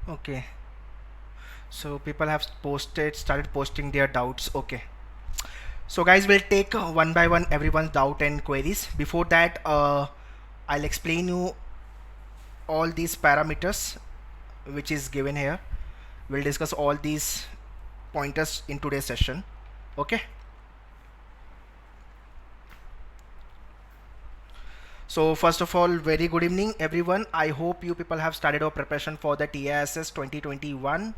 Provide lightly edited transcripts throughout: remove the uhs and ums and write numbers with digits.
Okay, so people have started posting their doubts. Okay, so guys, we'll take one by one everyone's doubt and queries. Before that, I'll explain you all these parameters which is given here. We'll discuss all these pointers in today's session. Okay, so first of all, very good evening everyone. I hope you people have started your preparation for the TISS 2021.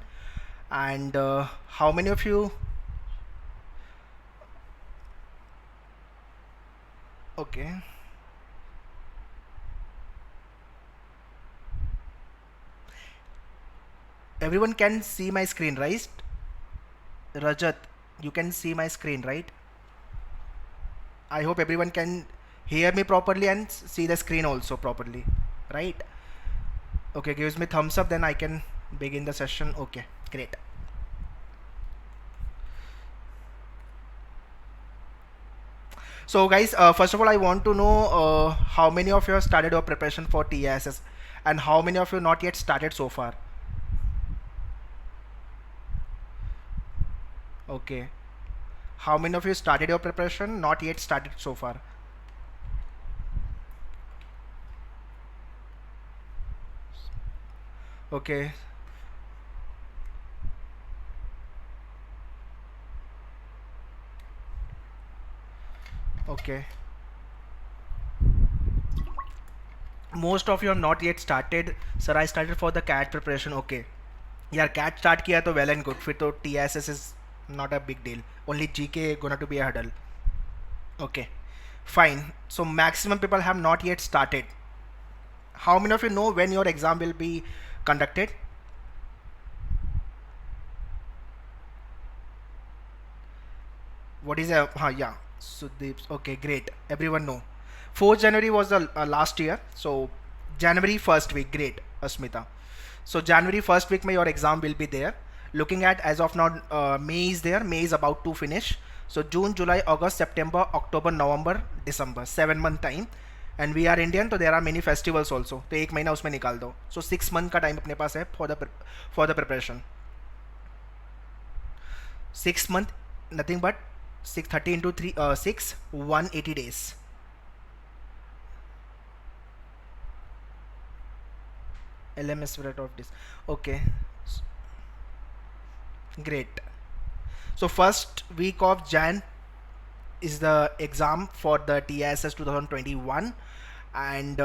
And how many of you? Okay, everyone can see my screen, right? Rajat, you can see my screen, right? I hope everyone can hear me properly and see the screen also properly, right? Okay, gives me thumbs up, then I can begin the session. Okay, great. So guys, first of all, I want to know how many of you have started your preparation for TISS and how many of you not yet started so far. Okay, how many of you started your preparation, not yet started so far? Okay, okay. Most of you have not yet started. Sir, I started for the CAT preparation. Okay, यार CAT start किया तो well and good, फिर तो TISS is not a big deal, only GK gonna to be a hurdle. Okay, fine. So maximum people have not yet started. How many of you know when your exam will be conducted? What is a yeah, Sudeep. Okay, great, everyone know 4th January was the last year, so January first week. Great, Asmita. So January first week, your exam will be there. Looking at as of now, May is there. May is about to finish. So June, July, August, September, October, November, December, 7 month time. And we are Indian, so there are many festivals also. तो एक महीना उसमें निकाल दो. So 6 month का time अपने पास है for the preparation. 6 month, nothing but 630 into 3 6 180 days. LMS rate of this. Okay, great. So first week of Jan is the exam for the TISS 2021, and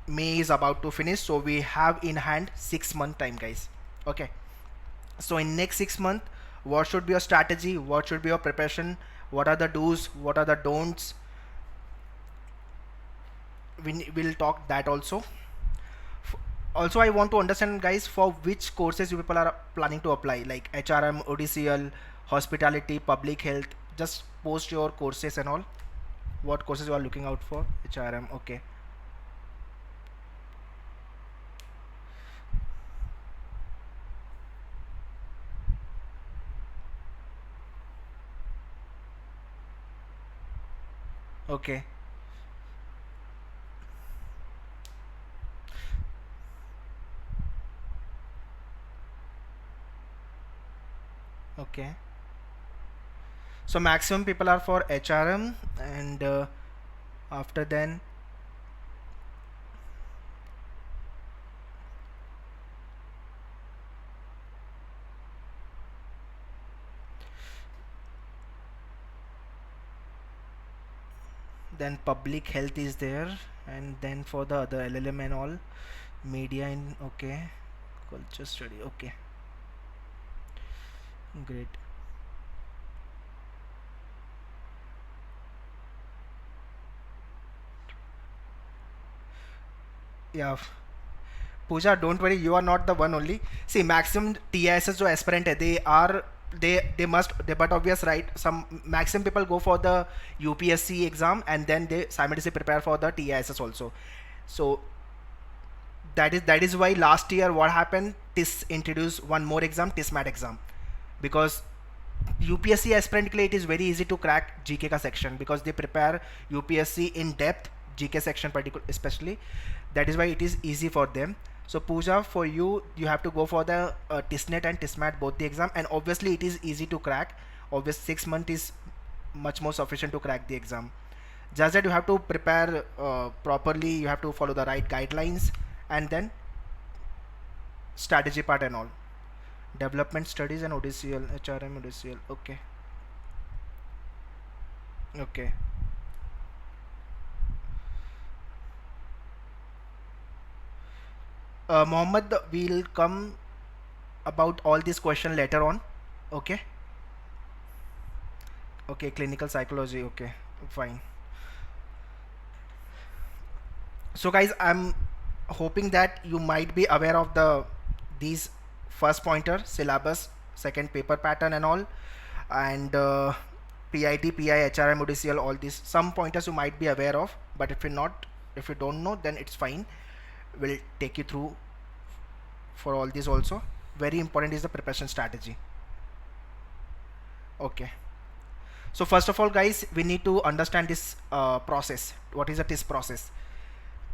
May is about to finish, so we have in hand 6 month time, guys. Okay, so in next 6 month, what should be your strategy, what should be your preparation, what are the do's, what are the don'ts, we will talk that also. Also, I want to understand, guys, for which courses you people are planning to apply, like HRM, ODCL, hospitality, public health. Just post your courses and all. What courses you are looking out for? HRM. Okay, okay, okay. So maximum people are for HRM, and after then public health is there, and then for the other LLM and all, media in. Okay, culture study. Okay, great. Yeah, Pooja, don't worry, you are not the one only. See, maximum TISS जो aspirant है, they must they, but obvious, right, some maximum people go for the UPSC exam and then they simultaneously prepare for the TISS also. So that is why last year what happened, TIS introduced one more exam, TISMAT exam, because UPSC aspirant के लिए it is very easy to crack GK का section, because they prepare UPSC in depth, GK section particular especially. That is why it is easy for them. So Pooja, for you, you have to go for the TISNET and TISMAT both the exam, and obviously it is easy to crack. Obviously 6 months is much more sufficient to crack the exam. Just that you have to prepare properly, you have to follow the right guidelines, and then strategy part and all. Development studies and ODCL, HRM, ODCL. Okay, okay. Mohammed, we'll come about all these questions later on. Okay, okay. Clinical psychology. Okay, fine. So guys, I'm hoping that you might be aware of these first pointer syllabus, second paper pattern and all, and PIT, PI, HRM, ODCL, all these some pointers you might be aware of, but if you don't know, then it's fine. We'll take you through for all these also. Very important is the preparation strategy. Okay, so first of all guys, we need to understand this process. What is a TIS process?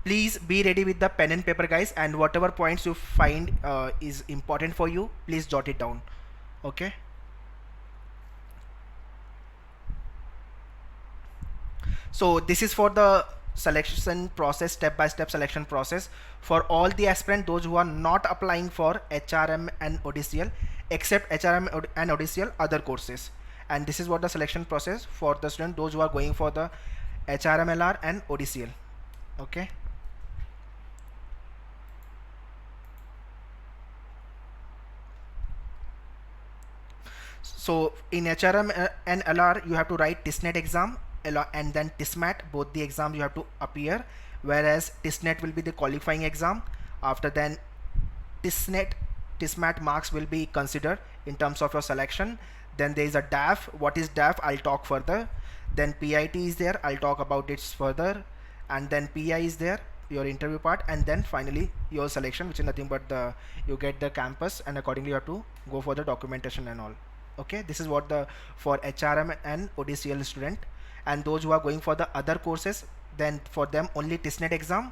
Please be ready with the pen and paper guys, and whatever points you find is important for you, please jot it down. Okay, so this is for the selection process, step by step selection process for all the aspirant, those who are not applying for HRM and ODCL, except HRM and ODCL other courses. And this is what the selection process for the student, those who are going for the HRMLR and ODCL. Okay, so in HRM and LR you have to write TISNET exam, and then TISMAT, both the exams you have to appear, whereas TISNET will be the qualifying exam. After then TISNET, TISMAT marks will be considered in terms of your selection. Then there is a DAF. What is DAF? I'll talk further. Then PIT is there, I'll talk about it further. And then PI is there, your interview part, and then finally your selection, which is nothing but the you get the campus, and accordingly you have to go for the documentation and all. Okay, this is what the for HRM and ODCL student. And those who are going for the other courses, then for them only TISNET exam,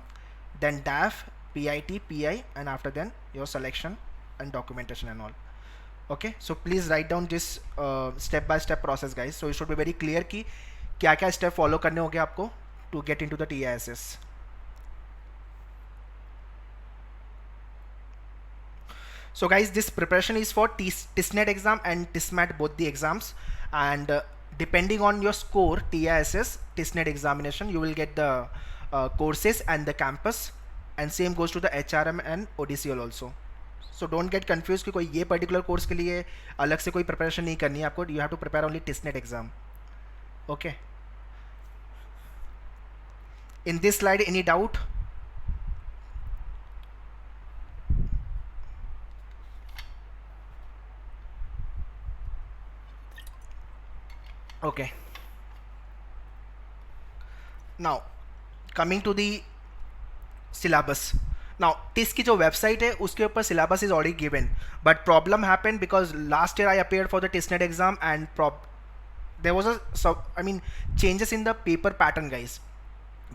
then DAF, PIT, PI, and after then your selection and documentation and all. Okay, so please write down this step by step process guys. So you should be very clear कि क्या क्या step follow करने होंगे आपको to get into the TISS. So guys, this preparation is for TISNET exam and TISMAT, both the exams, and depending on your score, TISS, TISNET examination, you will get the courses and the campus, and same goes to the HRM and ODCL also. So don't get confused कि कोई ये particular course के लिए अलग से कोई preparation नहीं करनी है आपको. You have to prepare only TISNET exam. Okay. In this slide, any doubt? Okay. Now coming to the syllabus. Now TIS की जो website है उसके ऊपर syllabus is already given, but problem happened because last year I appeared for the TISNET exam and there was changes in the paper pattern guys,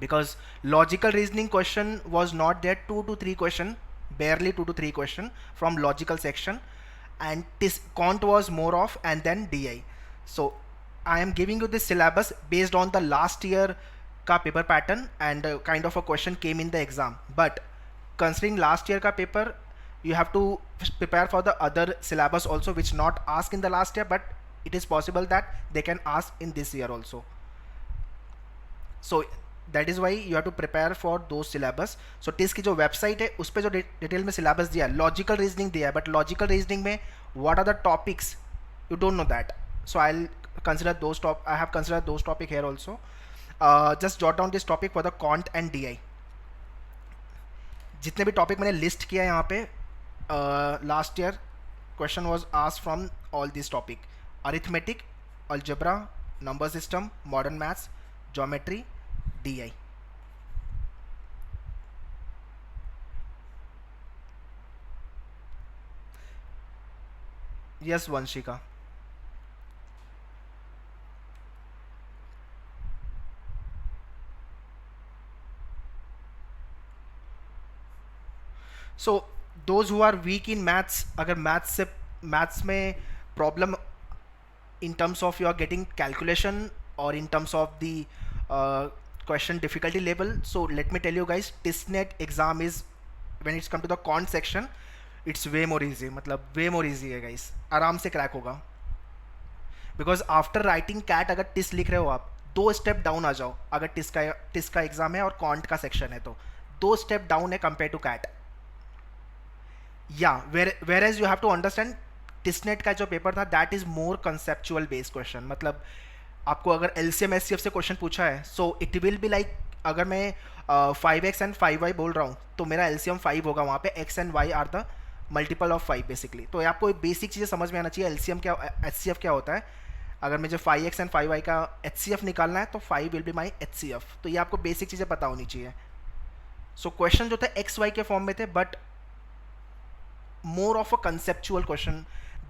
because logical reasoning question was not there, 2 to 3 question, barely 2 to 3 question from logical section, and quant was more of, and then DI. So I am giving you this syllabus based on the last year का paper pattern, and kind of a question came in the exam. But considering last year का paper, you have to prepare for the other syllabus also, which not asked in the last year, but it is possible that they can ask in this year also. So that is why you have to prepare for those syllabus. So TIS की जो website है उस पे जो detail में syllabus दिया है, logical reasoning दिया है, but logical reasoning में what are the topics, you don't know that. So I'll consider those I have considered those topic here also. Just jot down this topic for the quant and DI. जितने भी topic मैंने list किया है यहाँ पे, last year question was asked from all this topic: arithmetic, algebra, number system, modern maths, geometry, DI. Yes Vanshika. So those who are weak in maths, अगर maths में problem in terms of you are getting calculation or in terms of the question difficulty level, so let me tell you guys, TISNET exam is, when it's come to the quant section, it's way more easy, मतलब way more easy है guys, आराम से crack होगा. Because after writing cat अगर TISS लिख रहे हो आप, 2 स्टेप डाउन आ जाओ. अगर टिस का एग्जाम है और कॉन्ट का सेक्शन है तो 2 स्टेप डाउन है कंपेयर टू कैट. या whereas you have to understand, TISSNET का जो पेपर था that is more conceptual based question. मतलब आपको अगर LCM SCF से क्वेश्चन पूछा है, so it will be like, अगर मैं 5x एंड 5y बोल रहा हूँ तो मेरा LCM 5 होगा, वहाँ पे x and y are the multiple of 5 basically. तो आपको बेसिक चीज़ें समझ में आना चाहिए, LCM क्या, HCF क्या होता है. अगर मुझे 5x एंड 5y का HCF निकालना है तो 5 विल बी माई HCF. तो ये आपको बेसिक चीज़ें पता होनी चाहिए. सो क्वेश्चन जो थे XY के फॉर्म में थे, but more of a conceptual question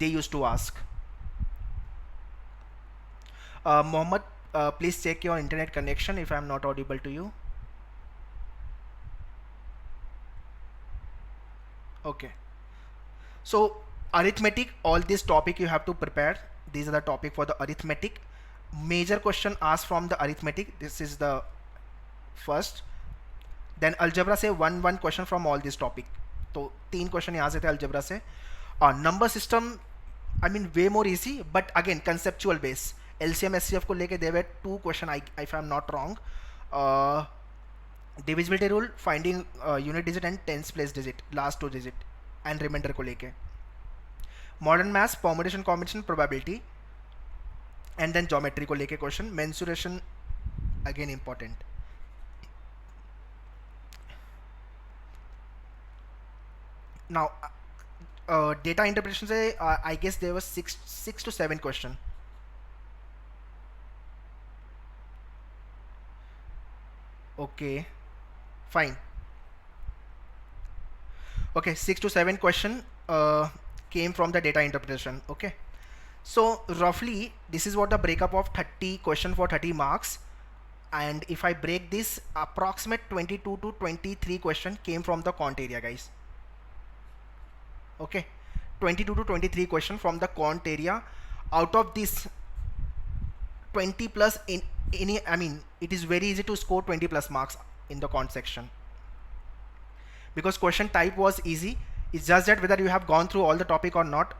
they used to ask. Mohammed, please check your internet connection if I am not audible to you. Okay. So arithmetic, all this topic you have to prepare. These are the topic for the arithmetic. Major question asked from the arithmetic. This is the first. Then algebra से one question from all this topic. तो 3 question यहाँ से थे algebra से. और number system I mean were more easy, but again conceptual base. LCM SCF को लेके देवे 2 question, if I am not wrong. Divisibility rule, finding unit digit and tens place digit, last 2 digit and remainder को लेके. Modern maths, permutation combination, probability, and then geometry को लेके question. Mensuration again important. Now, data interpretation से I guess there was 6 to 7 question. Okay, fine. Okay, 6 to 7 question came from the data interpretation. Okay, so roughly this is what the breakup of 30 question for 30 marks. And if I break this, approximate 22 to 23 question came from the quant area, guys. Okay, 22 to 23 question from the quant area. Out of this 20 plus in any, I mean it is very easy to score 20 plus marks in the quant section because question type was easy. It's just that whether you have gone through all the topic or not.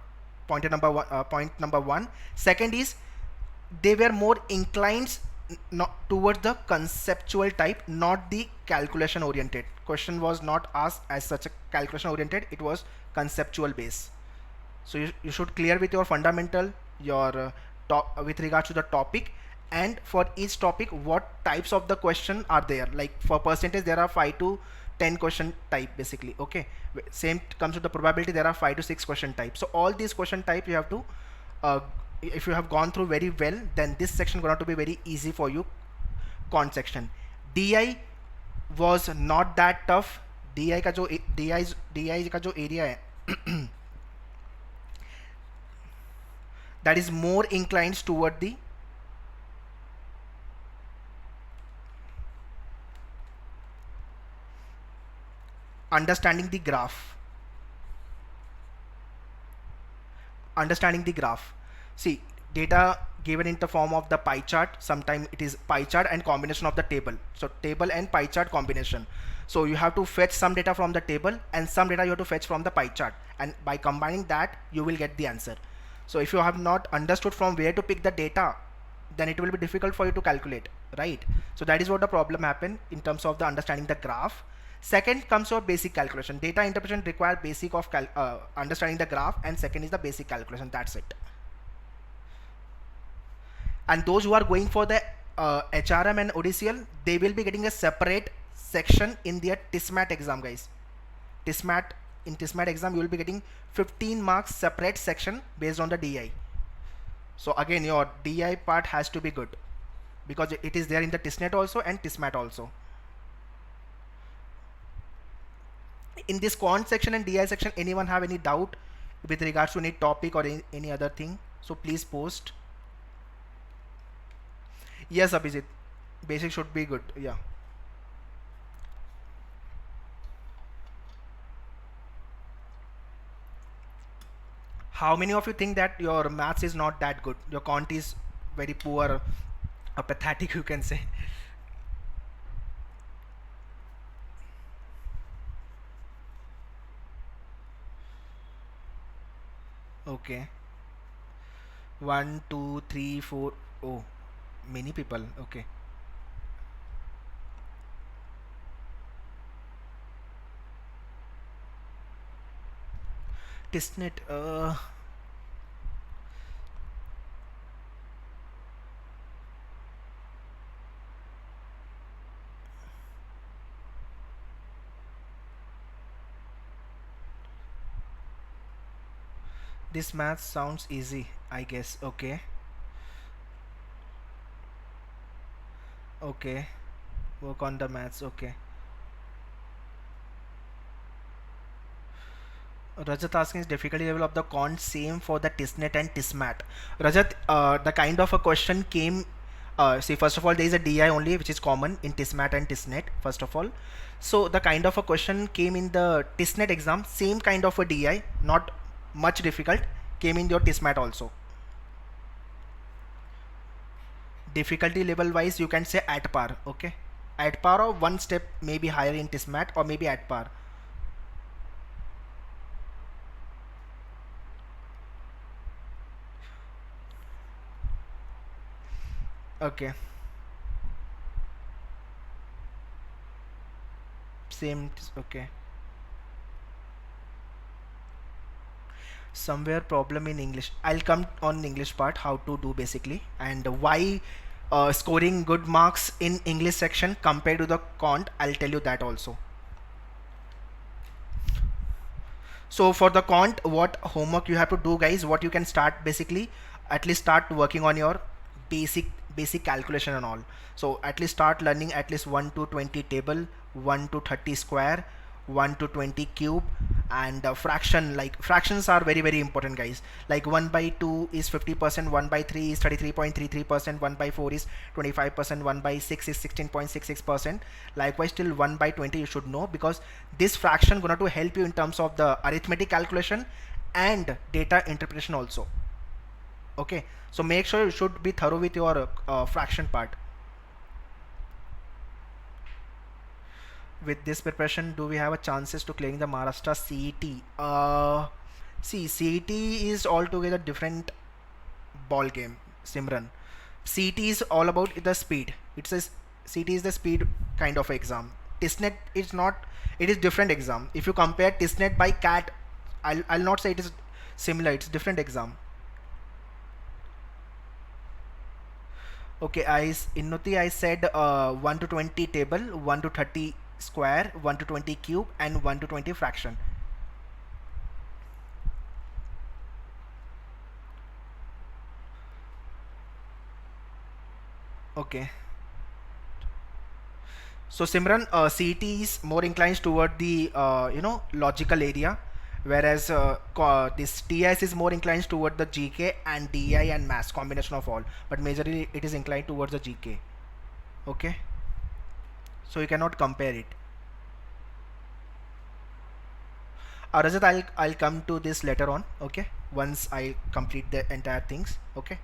Point number one. Second is they were more inclined not towards the conceptual type, not the calculation oriented. Question was not asked as such a calculation oriented, it was conceptual base. So you should clear with your fundamental, your with regards to the topic, and for each topic what types of the question are there. Like for percentage there are 5 to 10 question type basically. Okay, same comes to the probability, there are 5 to 6 question types. So all these question type you have to if you have gone through very well, then this section going to be very easy for you. Quant section, DI was not that tough. DI का जो DI का जो area है that is more inclined toward the understanding the graph. See, data given in the form of the pie chart, sometimes it is pie chart and combination of the table. So table and pie chart combination. So you have to fetch some data from the table and some data you have to fetch from the pie chart, and by combining that you will get the answer. So if you have not understood from where to pick the data, then it will be difficult for you to calculate, right? So that is what the problem happened in terms of the understanding the graph. Second comes your basic calculation. Data interpretation require basic of understanding the graph, and second is the basic calculation. That's it. And those who are going for the HRM and ODCL, they will be getting a separate section in their TISMAT exam, guys. In TISMAT exam you will be getting 15 marks separate section based on the DI. So again your DI part has to be good because it is there in the TISNET also and TISMAT also. In this quant section and DI section, anyone have any doubt with regards to any topic or any other thing? So please post. Yes, Abhijit, basic should be good. Yeah. How many of you think that your maths is not that good? Your quant is very poor, pathetic, you can say. Okay. One, two, three, four. Oh, many people. Okay. Testnet. This math sounds easy, I guess. Okay. Okay. Work on the maths. Okay. Rajat asking is difficulty level of the quant same for the Testnet and Tismat. Rajat, the kind of a question came. See, first of all, there is a DI only, which is common in Tismat and Testnet. First of all, so the kind of a question came in the Testnet exam, same kind of a DI, not much difficult, came in your Tismat also. Difficulty level wise, you can say at par. Okay, at par or one step maybe higher in Tismat or maybe at par. Okay, same. Okay. Somewhere problem in English. I'll come on English part how to do basically and why scoring good marks in English section compared to the quant. I'll tell you that also. So for the quant, what homework you have to do, guys? What you can start basically, at least start working on your basic basic calculation and all. So at least start learning at least 1 to 20 table, 1 to 30 square, 1 to 20 cube, and fraction, like fractions are very very important, guys. Like 1 by 2 is 50%, 1 by 3 is 33.33%, 1 by 4 is 25%, 1 by 6 is 16.66%. Likewise till 1 by 20 you should know, because this fraction gonna to help you in terms of the arithmetic calculation and data interpretation also. Okay, so make sure you should be thorough with your fraction part. With this preparation, do we have a chances to clearing the Maharashtra CET? See, CET is altogether different ball game, Simran. CET is all about the speed. It's a CET is the speed kind of exam. Testnet is not. It is different exam. If you compare Testnet by CAT, I'll not say it is similar. It's different exam. Okay, Innuti, I said 1 to 20 table, 1 to 30 square, 1 to 20 cube, and 1 to 20 fraction. Okay. So Simran, CET is more inclined toward the logical area, whereas this TIS is more inclined toward the GK and DI and maths combination of all. But majorly it is inclined towards the GK. Okay, so you cannot compare it. Rajat, I'll come to this later on. Okay, once I complete the entire things. Okay.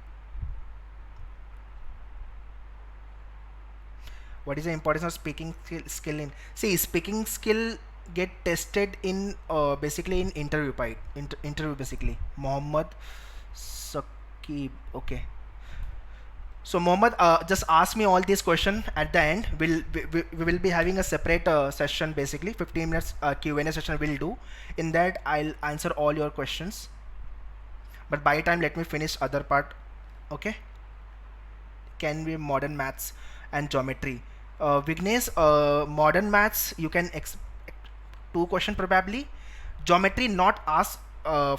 What is the importance of speaking skill in? See, speaking skill get tested in basically in interview part. Interview basically. Mohammed Saqib. Okay. So Mohammed, just ask me all these questions at the end. We will be having a separate session basically. 15 minutes Q&A session we'll do. In that I'll answer all your questions. But by time let me finish other part. Okay. Can be modern maths and geometry. Vignesh, modern maths you can two question probably. Geometry not asked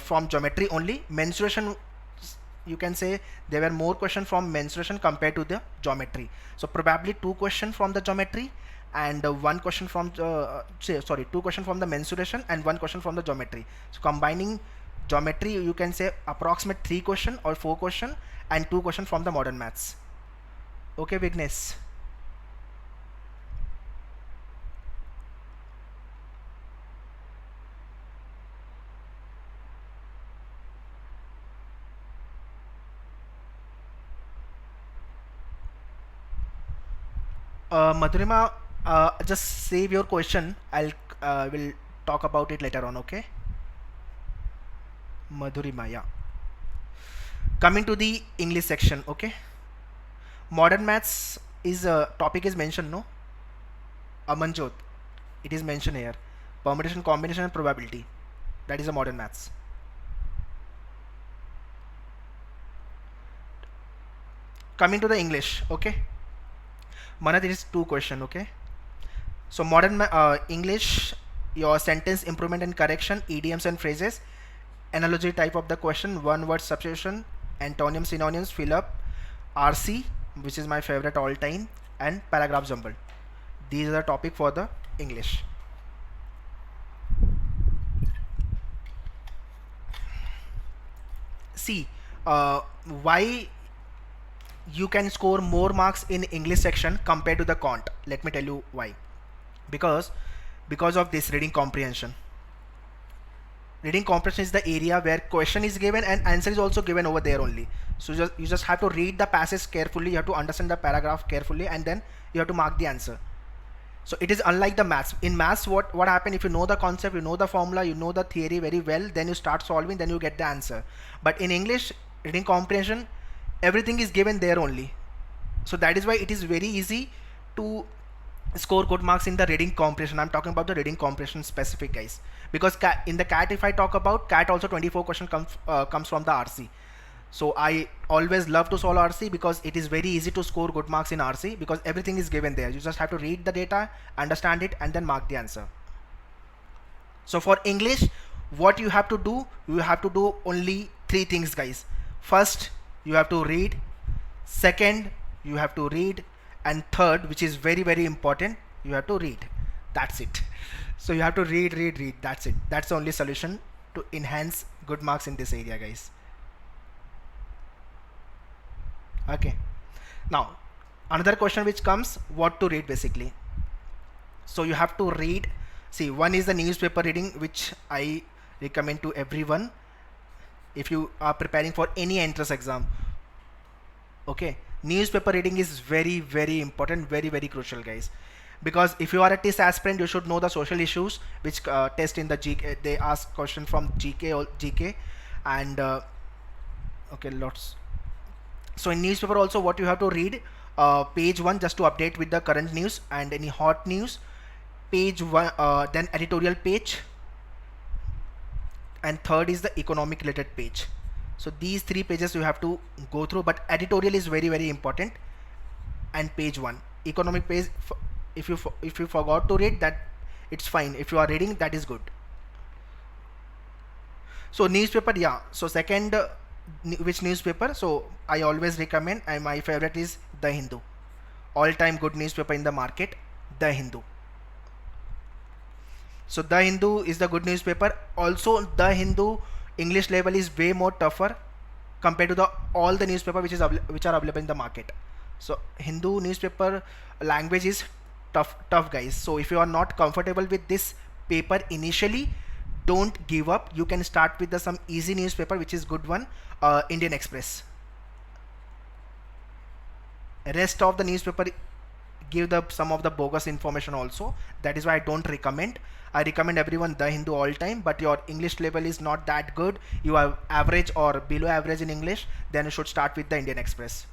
from geometry only. Mensuration, you can say there were more question from mensuration compared to the geometry. So probably two question from the geometry and one question from two question from the mensuration and one question from the geometry. So combining geometry, you can say approximate three question or four question and two question from the modern maths. Okay, Vignesh. Madhurima, just save your question. I'll will talk about it later on. Okay, Madhurima. Yeah. Coming to the English section. Okay, modern maths is a topic is mentioned. No, Amanjot. It is mentioned here. Permutation, combination, and probability. That is a modern maths. Coming to the English. Okay, Mana, there is two question. Okay, so modern English, your sentence improvement and correction, idioms and phrases, analogy type of the question, one word substitution, antonyms, synonyms, fill up, RC, which is my favorite all time, and paragraph jumble. These are the topic for the English. See, why you can score more marks in English section compared to the Cont. Let me tell you why. Because of this reading comprehension. Reading comprehension is the area where question is given and answer is also given over there only. So you just have to read the passage carefully, you have to understand the paragraph carefully, and then you have to mark the answer. So it is unlike the maths. In maths, what happen, if you know the concept, you know the formula, you know the theory very well, then you start solving, then you get the answer. But in English, reading comprehension, everything is given there only. So that is why it is very easy to score good marks in the reading comprehension. I'm talking about the reading comprehension specific, guys, because in the CAT, if I talk about CAT, also 24 question comes from the RC. So I always love to solve RC because it is very easy to score good marks in RC because everything is given there. You just have to read the data, understand it, and then mark the answer. So for English, what you have to do, you have to do only three things, guys. First, you have to read. Second, you have to read. And third, which is very, very important, you have to read. That's it. So you have to read. That's it. That's the only solution to enhance good marks in this area, guys. Okay, now another question which comes, what to read basically. So you have to read. See, one is the newspaper reading, which I recommend to everyone if you are preparing for any entrance exam. Okay, newspaper reading is very, very important, very, very crucial, guys, because if you are a TISS aspirant, you should know the social issues which test in the GK. They ask question from GK or GK, and okay, lots. So in newspaper also, what you have to read, page 1 just to update with the current news and any hot news, page 1, then editorial page, and third is the economic related page. So these three pages you have to go through, but editorial is very, very important, and page 1. Economic page, if you forgot to read that, it's fine. If you are reading, that is good. So newspaper, yeah. So second, which newspaper? So I always recommend, and my favorite is The Hindu. All time good newspaper in the market, The Hindu. So The Hindu is the good newspaper. Also The Hindu English level is way more tougher compared to all the newspaper which are available in the market. So Hindu newspaper language is tough, guys. So if you are not comfortable with this paper initially, don't give up. You can start with some easy newspaper, which is good one, Indian Express. Rest of the newspaper give some of the bogus information also. That is why I don't recommend. I recommend everyone The Hindu all time, but your English level is not that good, you are average or below average in English, then you should start with the Indian Express.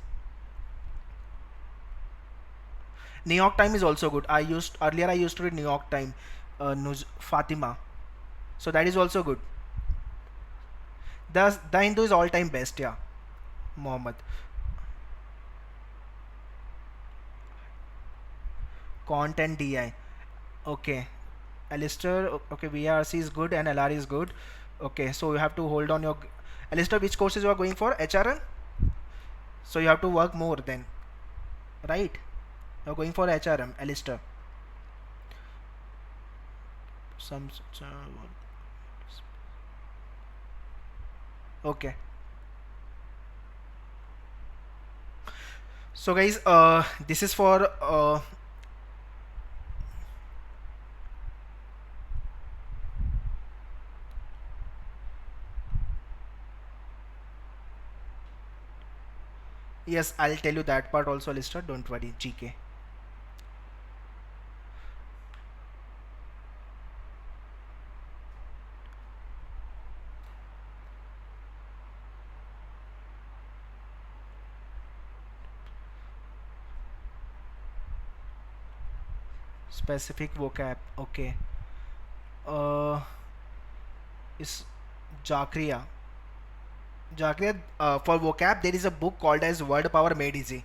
New York Times is also good. Earlier I used to read New York Times, News Fatima. So that is also good. The Hindu is all time best, yeah. Mohammed. Content DI. Okay. Alistair, okay, VRC is good and LR is good. Okay, so you have to hold on your Alistair, which courses you are going for? HRM? So you have to work more then, right? You're going for HRM, Alistair. Okay. So guys, this is for yes, I'll tell you that part also, Alistair. Don't worry, GK. specific vocab. Okay. uh is Jakriya. Jakriya, for vocab there is a book called as Word Power Made Easy.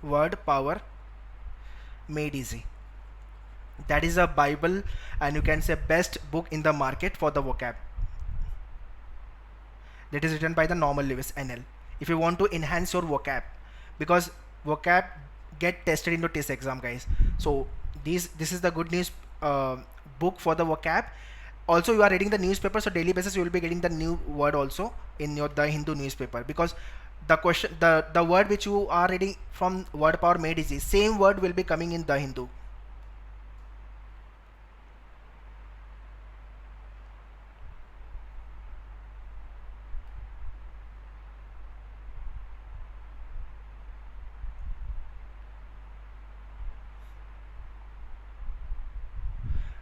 Word Power Made Easy. That is a Bible, and you can say best book in the market for the vocab. That is written by the Norman Lewis NL. If you want to enhance your vocab, because vocab get tested into test exam, guys. So this is the good news book for the vocab. Also, you are reading the newspaper, so daily basis you will be getting the new word also in your the Hindu newspaper, because the question, the word which you are reading from Word Power Made Easy, same word will be coming in the Hindu.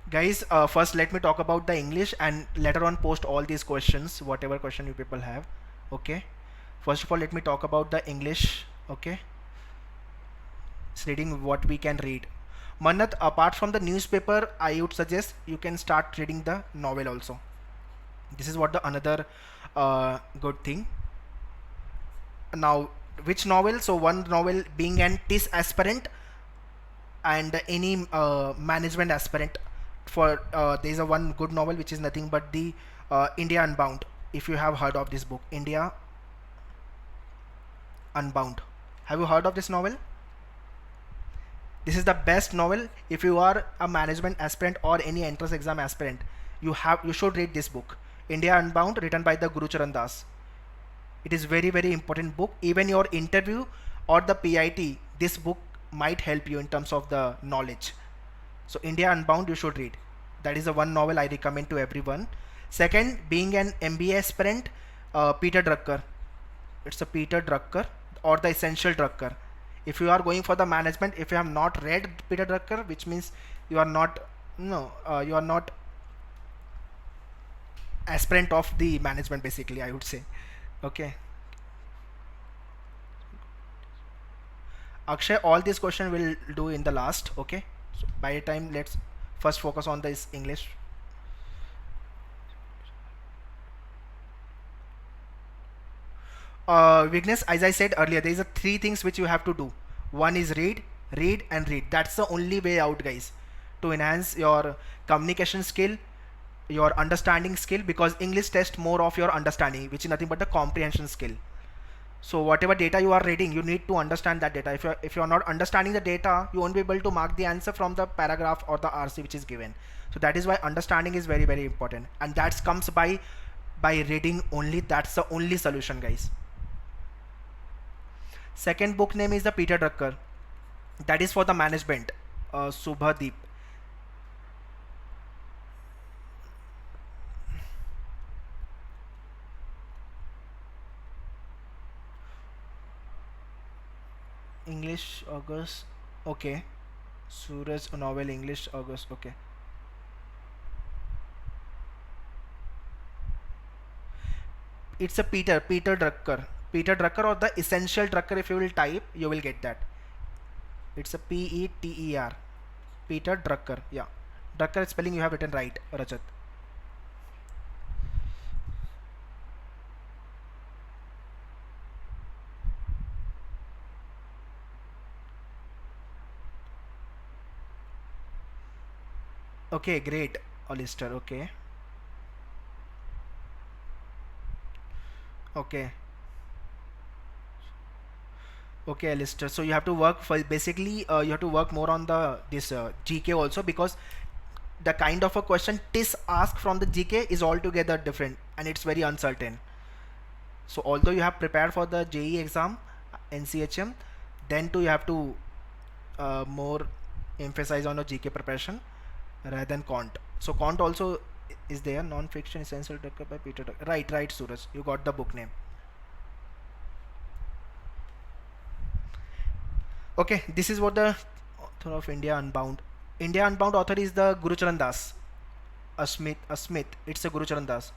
Guys, first let me talk about the English, and later on post all these questions, whatever question you people have. Okay, first of all let me talk about the English. Okay, it's reading what we can read. Manat, apart from the newspaper, I would suggest you can start reading the novel also. This is what the another good thing. Now, which novel? So one novel being an TIS aspirant and any management aspirant. For there is a one good novel which is nothing but the India Unbound. If you have heard of this book, India Unbound, have you heard of this novel? This is the best novel if you are a management aspirant or any entrance exam aspirant. You should read this book, India Unbound, written by the Guru Charan Das. It is very important book. Even your interview or the PIT, this book might help you in terms of the knowledge. So India Unbound you should read. That is the one novel I recommend to everyone. Second, being an MBA aspirant, Peter Drucker. It's a Peter Drucker or the Essential Drucker. If you are going for the management, if you have not read Peter Drucker, which means you are not, you are not aspirant of the management, basically, I would say. Okay. Akshay, all these questions will do in the last. Okay. So by the time, let's first focus on this English. Weakness, as I said earlier, there is a three things which you have to do. One is read, read and read. That's the only way out, guys, to enhance your communication skill, your understanding skill, because English tests more of your understanding, which is nothing but the comprehension skill. So whatever data you are reading, you need to understand that data. If you are not understanding the data, you won't be able to mark the answer from the paragraph or the RC which is given. So that is why understanding is very important, and that comes by reading only. That's the only solution, guys. Second book name is the Peter Drucker. That is for the management. Subhadeep. English August. Okay. Suraj novel English August. Okay. It's a Peter Drucker. Peter Drucker or the Essential Drucker. If you will type, you will get that. It's a Peter. Peter Drucker. Yeah. Drucker spelling you have written right, Rajat. Okay, great, Alistair. Okay. Okay. Okay, Alistair. So you have to work for basically you have to work more on the this GK also, because the kind of a question TIS asked from the GK is altogether different and it's very uncertain. So although you have prepared for the JE exam, NCHM, then too you have to more emphasize on a GK preparation rather than quant. So quant also is there, non-fiction essential Drucker by Peter Drucker. Right, Suraj, you got the book name. Okay, this is what the author of India Unbound. India Unbound author is the Guru Charan Das. A Smith. It's a Guru Charan Das.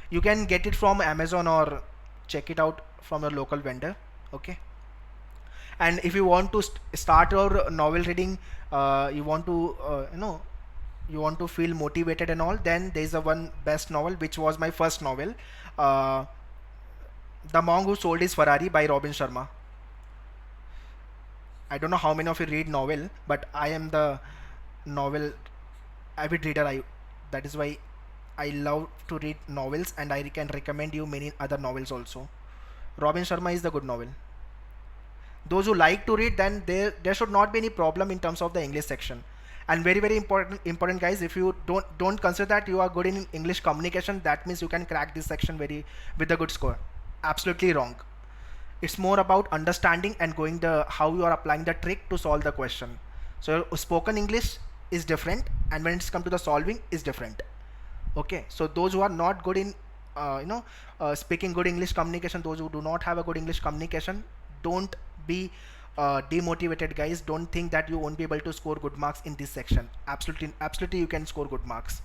You can get it from Amazon or check it out from your local vendor. Okay. And if you want to start your novel reading, you want to you want to feel motivated and all, then there is a one best novel which was my first novel, uh, The Monk Who Sold His Ferrari by Robin Sharma. I don't know how many of you read novel, but I am the novel avid reader. I That is why I love to read novels, and I can recommend you many other novels also. Robin Sharma is the good novel. Those who like to read, then there should not be any problem in terms of the English section. And very very important guys, if you don't consider that you are good in English communication, that means you can crack this section very with a good score. Absolutely wrong. It's more about understanding and going the how you are applying the trick to solve the question. So spoken English is different, and when it's come to the solving is different. Okay, so those who are not good in speaking good English communication, those who do not have a good English communication, don't be demotivated guys. Don't think that you won't be able to score good marks in this section. Absolutely you can score good marks.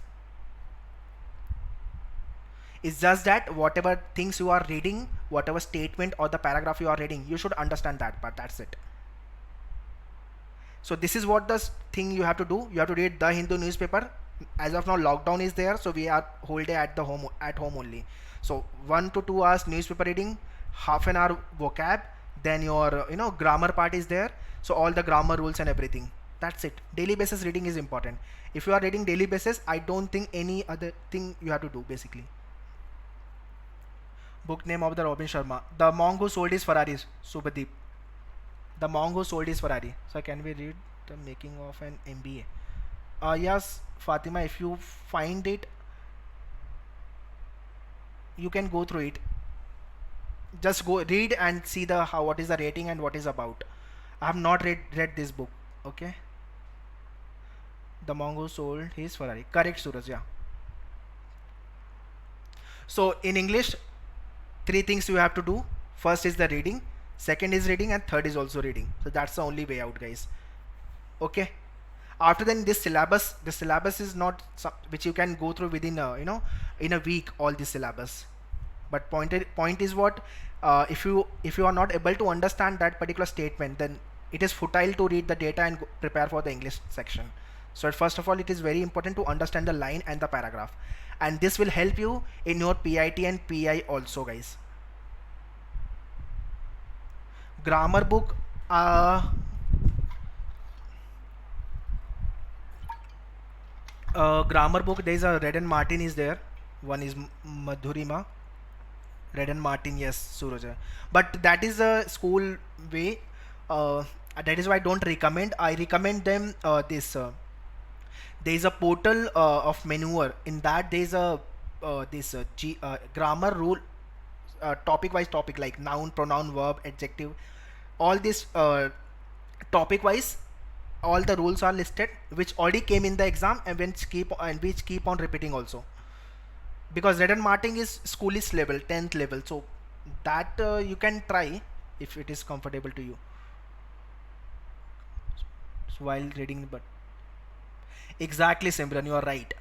It's just that whatever things you are reading, whatever statement or the paragraph you are reading, you should understand that part. That's it. So this is what the thing you have to do. You have to read the Hindu newspaper. As of now, lockdown is there, so we are whole day at home only. So 1 to 2 hours newspaper reading, half an hour vocab, then your grammar part is there. So all the grammar rules and everything. That's it. Daily basis reading is important. If you are reading daily basis, I don't think any other thing you have to do basically. Book name of the Robin Sharma. The Monk Who Sold His Ferrari, Subhadeep. The Monk Who Sold His Ferrari. So can we read the making of an MBA? Yes, Fatima, if you find it, you can go through it. Just go read and see the what is the rating and what is about. I have not read this book. Okay. The Monk Who Sold His Ferrari. Correct, Suraj. Yeah. So in English, 3 things you have to do. First is the reading, second is reading, and third is also reading. So that's the only way out, guys. Okay. After then, the syllabus is not which you can go through within in a week, all the syllabus. But point is what, if you are not able to understand that particular statement, then it is futile to read the data and prepare for the English section. So first of all, it is very important to understand the line and the paragraph, and this will help you in your PIT and PI also, guys. Grammar book, grammar book, there is a Red and Martin is there. One is Madhurima. Red and Martin, yes, Suraj. But that is a school way. That is why I don't recommend. I recommend them this. There is a portal of Maneuver. In that there is a grammar rule, topic wise topic, like noun, pronoun, verb, adjective. All this topic wise, all the rules are listed, which already came in the exam, and which keep on repeating also. Because Red and Martin is schoolish level, 10th level, so that you can try if it is comfortable to you. So while reading, but exactly, Simran, you are right.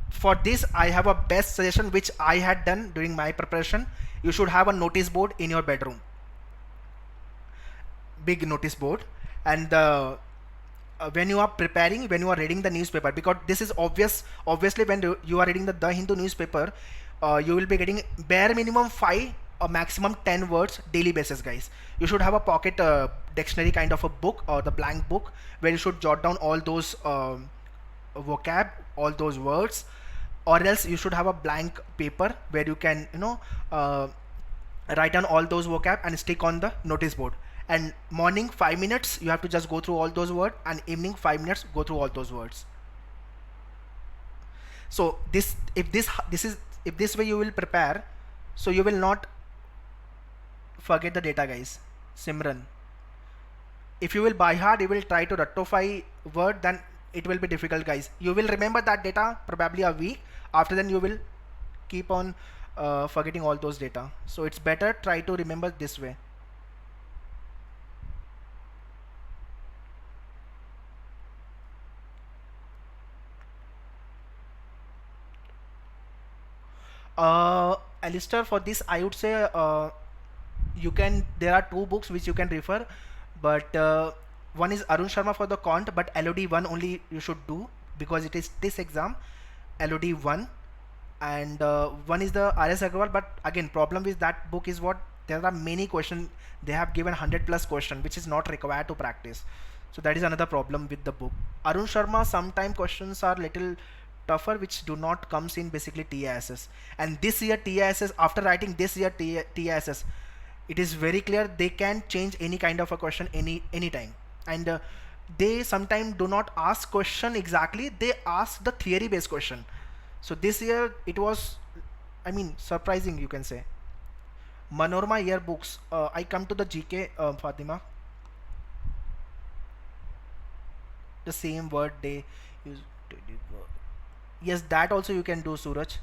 For this, I have a best suggestion which I had done during my preparation. You should have a notice board in your bedroom, big notice board, and when you are preparing, when you are reading the newspaper, because this is obviously when you are reading the Hindu newspaper, you will be getting bare minimum 5 or maximum 10 words daily basis, guys. You should have a pocket dictionary kind of a book, or the blank book, where you should jot down all those vocab, all those words, or else you should have a blank paper where you can write down all those vocab and stick on the notice board. And morning 5 minutes you have to just go through all those words, and evening 5 minutes go through all those words. So if this way you will prepare, so you will not forget the data, guys. Simran, if you will by heart, you will try to rectify word, then it will be difficult, guys. You will remember that data probably a week. After then you will keep on forgetting all those data. So it's better try to remember this way. Alistair, for this I would say you can, there are two books which you can refer, but one is Arun Sharma for the quant, but LOD 1 only you should do because it is this exam, LOD 1. And one is the RS Agarwal, but again problem with that book is what, there are many questions, they have given 100 plus question which is not required to practice. So that is another problem with the book. Arun Sharma, sometime questions are little tougher which do not comes in basically TISS. And this year TISS, after writing this year TISS, it is very clear they can change any kind of a question any time. And they sometimes do not ask question exactly, they ask the theory based question. So this year it was, I mean, surprising you can say. Manorama yearbooks, I come to the GK, Fatima, the same word they use. Yes, that also you can do, Suraj.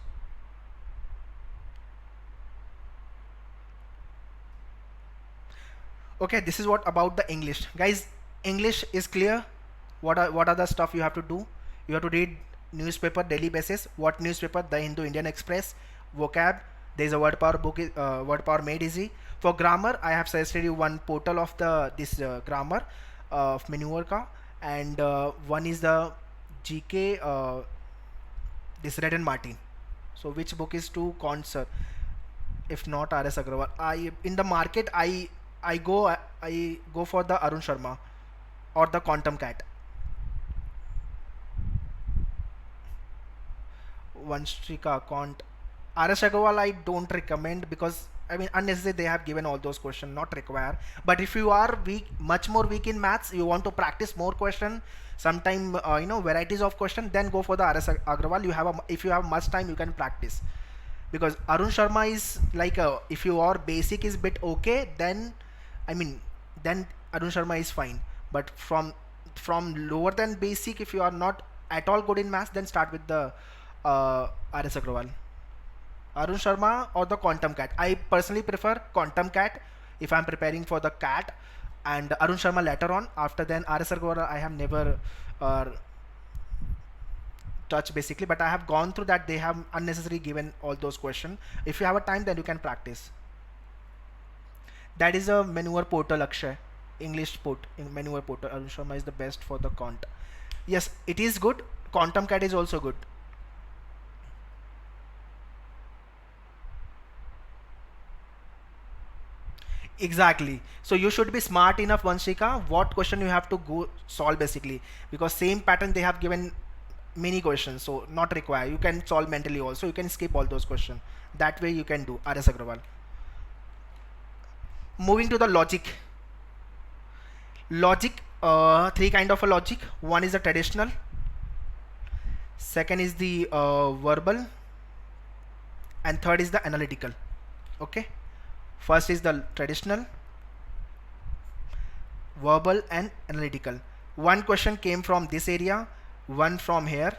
Okay, this is what about the English, guys. English is clear. What are the stuff you have to do? You have to read newspaper daily basis. What newspaper? The Hindu, Indian Express. Vocab, there is a word power book, word power made easy. For grammar, I have suggested you one portal of the this grammar of Menuarka, and one is the GK, this Red and Martin. So which book is to concert? If not RS Agrawal, I in the market I go for the Arun Sharma or the Quantum Cat. Vanshika Quant. RS Agrawal I don't recommend because I mean unnecessary, they have given all those questions, not required. But if you are weak, much more weak in maths, you want to practice more question, sometime varieties of question, then go for the RS Agrawal. If you have much time, you can practice, because Arun Sharma is like if your basic is bit okay, then I mean then Arun Sharma is fine. But from lower than basic, if you are not at all good in maths, then start with the RS Agrawal. Arun Sharma or the Quantum Cat. I personally prefer Quantum Cat if I'm preparing for the cat, and Arun Sharma later on. After then RS Agrawal I have never uh, touch basically, but I have gone through that. They have unnecessarily given all those questions. If you have a time, then you can practice. That is a manure portal, Akshay. English port in manure portal. Arun Sharma is the best for the quant. Yes, it is good. Quantum Cat is also good. Exactly. So you should be smart enough, Vanshika, what question you have to go solve basically, because same pattern they have given many questions, so not required. You can solve mentally also. You can skip all those questions. That way you can do RS Agrawal. Moving to the logic. Logic, three kind of a logic. One is the traditional. Second is the verbal, and third is the analytical. Okay. First is the traditional, verbal and analytical. One question came from this area, one from here,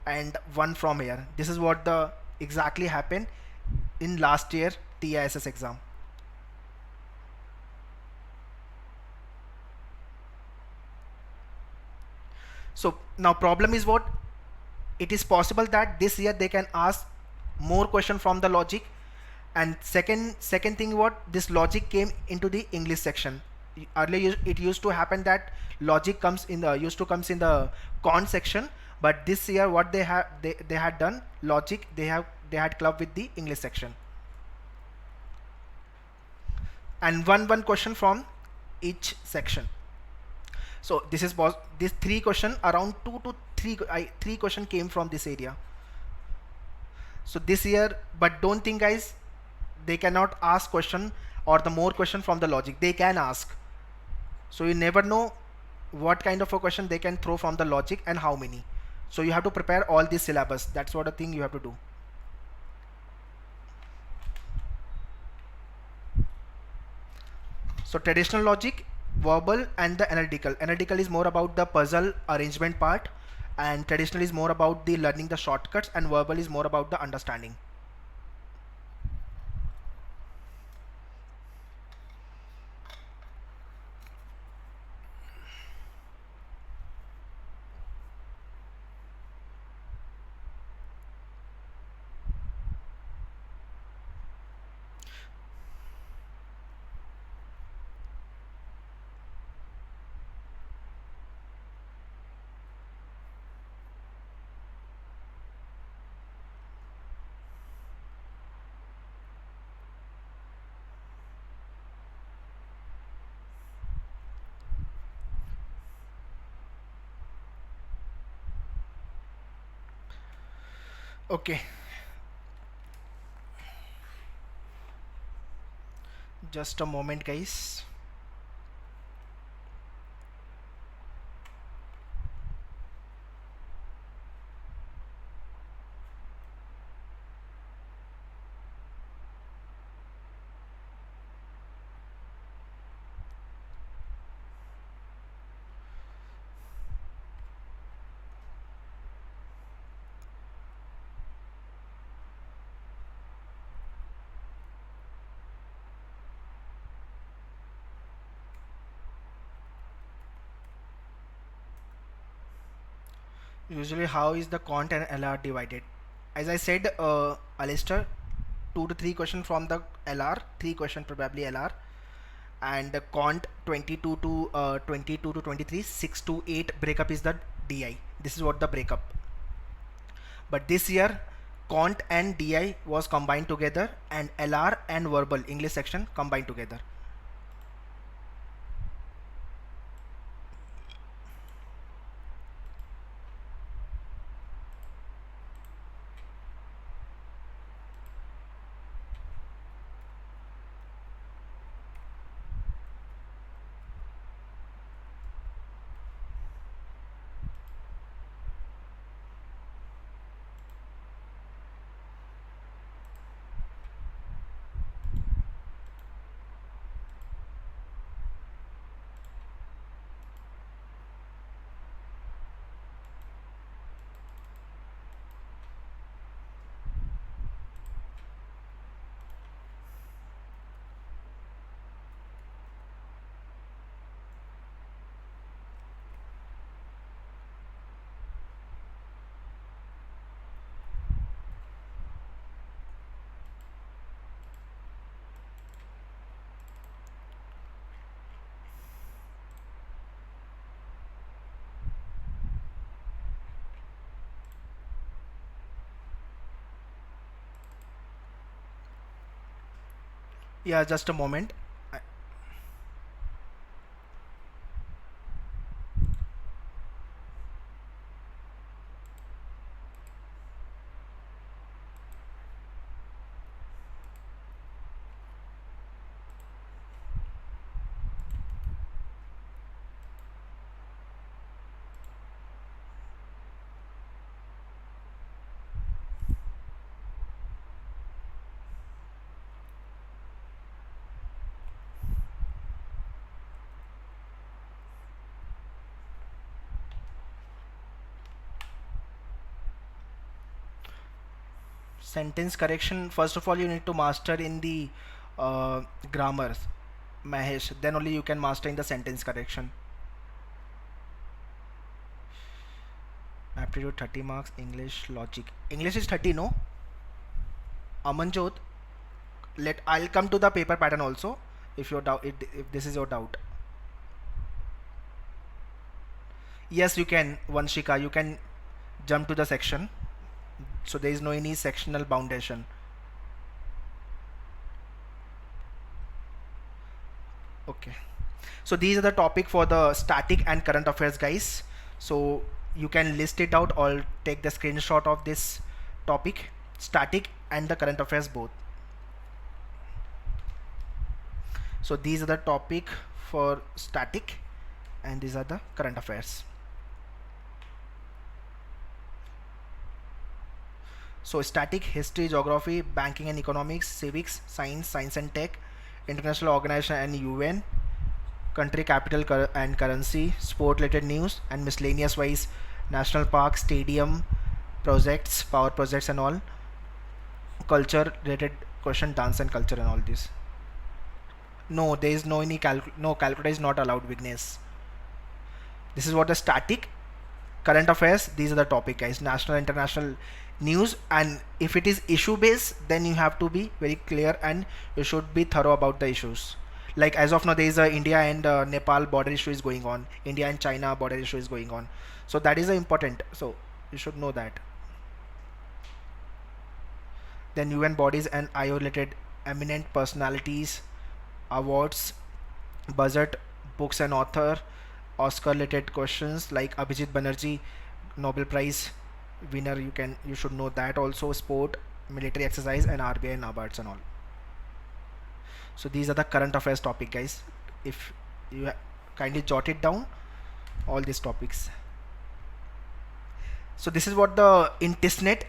and one from here. This is what the exactly happened in last year TISS exam. So now problem is what, it is possible that this year they can ask more question from the logic. And second thing, what, this logic came into the English section. Earlier it used to happen that logic comes in the used to comes in the con section, but this year what they had done, logic they had clubbed with the English section. And one question from each section. So this is this three question, around two to three question came from this area. So this year, but don't think guys, they cannot ask question or the more question from the logic. They can ask. So you never know what kind of a question they can throw from the logic and how many. So you have to prepare all these syllabus. That's what a thing you have to do. So traditional logic, verbal and the analytical. Analytical is more about the puzzle arrangement part, and traditional is more about the learning the shortcuts, and verbal is more about the understanding. Okay, just a moment, guys. Usually, how is the cont and LR divided? As I said, Alistair, 2 to 3 question from the LR, 3 question probably LR, and the cont 22 to 23, 6 to 8 breakup is the DI. This is what the breakup. But this year, cont and DI was combined together, and LR and verbal English section combined together. Yeah, just a moment. Sentence correction, first of all you need to master in the grammar, Mahesh, then only you can master in the sentence correction. Aptitude 30 marks, English logic. English is 30, no? Amanjot, let I'll come to the paper pattern also if your doubt, if this is your doubt. Yes, you can, Vanshika, you can jump to the section. So there is no any sectional foundation. Okay. So these are the topic for the static and current affairs, guys. So you can list it out or take the screenshot of this topic, static and the current affairs both. So these are the topic for static and these are the current affairs. So static: history, geography, banking and economics, civics, science and tech, international organization and UN, country, capital and currency, sport related news, and miscellaneous wise national park, stadium, projects, power projects and all, culture related question, dance and culture and all this. No, there is no any no, calculator is not allowed, Vignesh. This is what the static, current affairs, these are the topic, guys, national international news. And if it is issue based, then you have to be very clear and you should be thorough about the issues. Like as of now there is a India and Nepal border issue is going on, India and China border issue is going on, so that is important, so you should know that. Then UN bodies and IO related eminent personalities, awards, budget, books and author, Oscar related questions like Abhijit Banerjee Nobel Prize, winner, you should know that also. Sport, military exercise, and RBI, NABARDs and all. So these are the current affairs topic, guys. If you kindly jot it down, all these topics. So this is what the in TISNET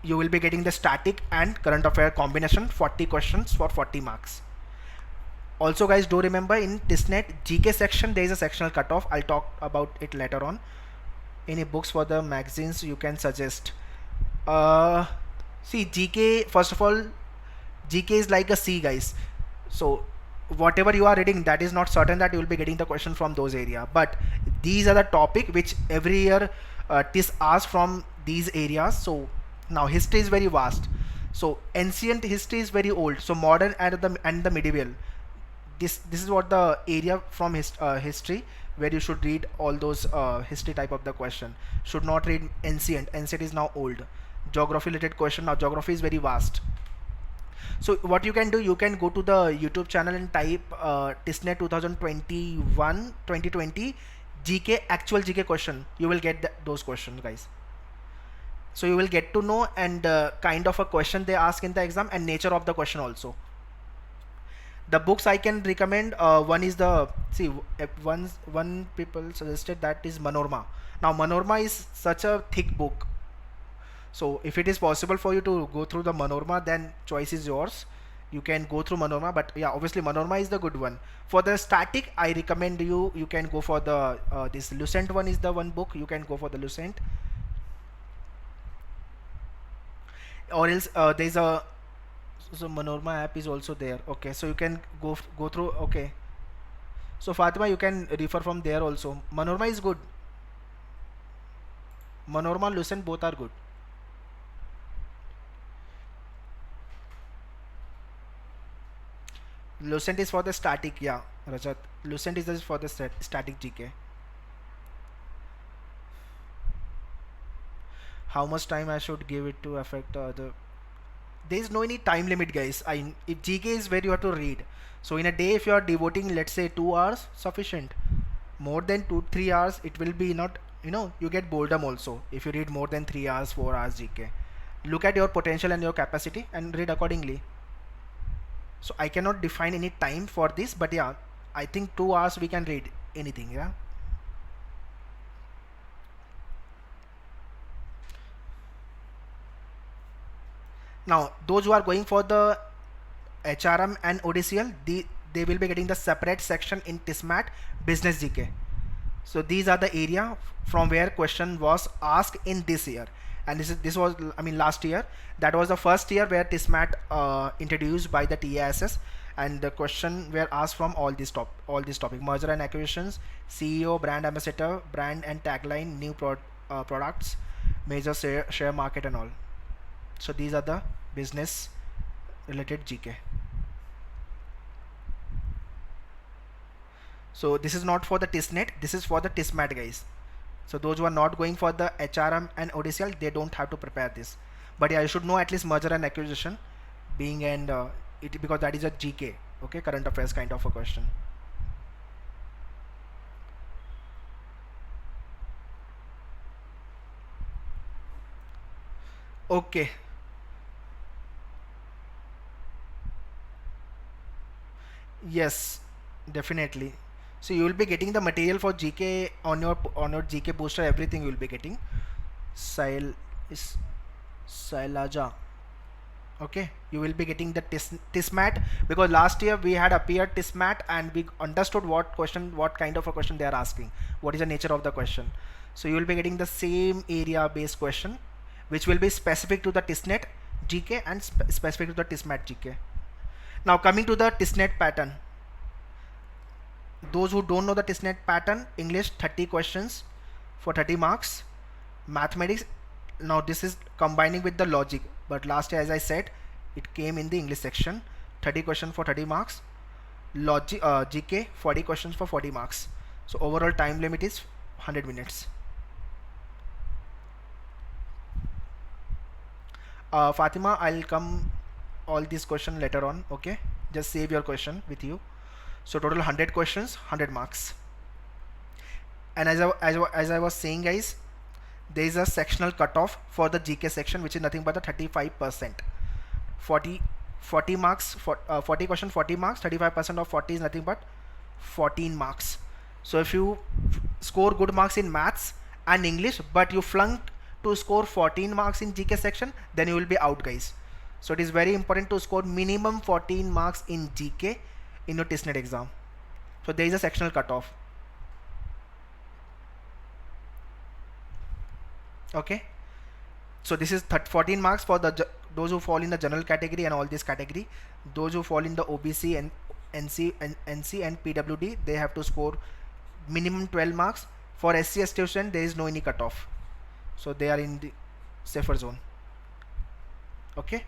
you will be getting the static and current affair combination, 40 questions for 40 marks. Also guys, do remember in TISNET GK section there is a sectional cutoff. I'll talk about it later on. Any books for the magazines you can suggest? See, GK, first of all, GK is like a C, guys. So whatever you are reading, that is not certain that you will be getting the question from those area, but these are the topic which every year TIS asks from these areas. So now history is very vast. So ancient history is very old. So modern and the medieval. This is what the area from history where you should read all those history type of the question. Should not read ancient. Ancient is now old. Geography related question. Now geography is very vast. So what you can do, you can go to the YouTube channel and type TISNET 2021-2020 GK actual GK question. You will get those questions, guys. So you will get to know and kind of a question they ask in the exam and nature of the question also. The books I can recommend, one is the, see, one people suggested that is Manorama. Now Manorama is such a thick book. So if it is possible for you to go through the Manorama, then choice is yours. You can go through Manorama, but yeah, obviously Manorama is the good one. For the static, I recommend you can go for the this Lucent one is the one book. You can go for the Lucent. Or else there's a, so Manorama app is also there. Okay, so you can go through. Okay, so Fatima, you can refer from there also. Manorama is good. Manorama, Lucent, both are good. Lucent is for the static, yeah, Rajat. Lucent is for the static GK. How much time I should give it to affect the? There is no any time limit, guys. If GK is where you have to read. So in a day, if you are devoting, let's say 2 hours, sufficient. More than 2-3 hours, it will be not. You get boredom also if you read more than 3 hours, 4 hours GK. Look at your potential and your capacity and read accordingly. So I cannot define any time for this, but yeah, I think 2 hours we can read anything. Yeah. Now those who are going for the HRM and ODCL, they will be getting the separate section in TISMAT business GK. So these are the area from where question was asked in this year, and this was, I mean, last year. That was the first year where TISMAT introduced by the TISS, and the question were asked from all these topic: merger and acquisitions, CEO, brand ambassador, brand and tagline, new products, major share market and all. So these are the business related GK. So this is not for the TISNET, this is for the TISMAT, guys. So those who are not going for the HRM and ODCL, they don't have to prepare this. But yeah, you should know at least merger and acquisition being, and because that is a GK, okay, current affairs kind of a question. Okay. Yes, definitely. So you will be getting the material for GK on your GK booster. Everything you will be getting. Sailaja. Okay, you will be getting the TISMAT, because last year we had appeared TISMAT and we understood what kind of a question they are asking, what is the nature of the question. So you will be getting the same area based question, which will be specific to the TISNET GK and specific to the TISMAT GK. Now coming to the TISNET pattern. Those who don't know the TISNET pattern, English 30 questions for 30 marks, mathematics, now this is combining with the logic, but last year, as I said, it came in the English section, 30 questions for 30 marks, logic, GK 40 questions for 40 marks. So overall time limit is 100 minutes. Fatima, I'll come all these questions later on. Okay, just save your question with you. So total 100 questions, 100 marks. And as I was saying, guys, there is a sectional cutoff for the GK section, which is nothing but the 35%. 40 marks for 40 question, 40 marks. 35% of 40 is nothing but 14 marks. So if you score good marks in maths and English, but you flunked to score 14 marks in GK section, then you will be out, guys. So it is very important to score minimum 14 marks in GK in your TISNET exam. So there is a sectional cutoff. Okay, so this is 14 marks for those who fall in the general category and all this category. Those who fall in the OBC and NC and PWD, they have to score minimum 12 marks. For SC student, there is no any cutoff, so they are in the safer zone. Okay,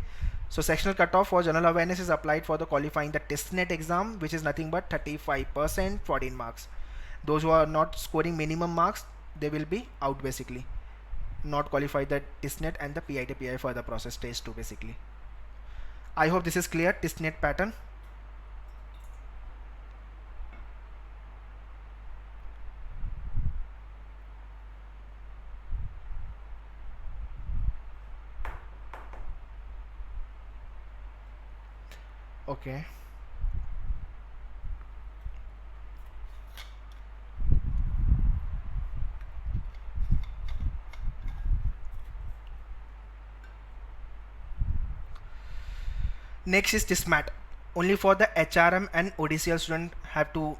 so sectional cutoff for general awareness is applied for the qualifying the TISNET exam, which is nothing but 35%, 14 marks. Those who are not scoring minimum marks, they will be out, basically not qualify the TISNET and the PIT PI for the process stage 2, basically. I hope this is clear. TISNET pattern. Okay, next is TISMAT. Only for the HRM and ODCL student have to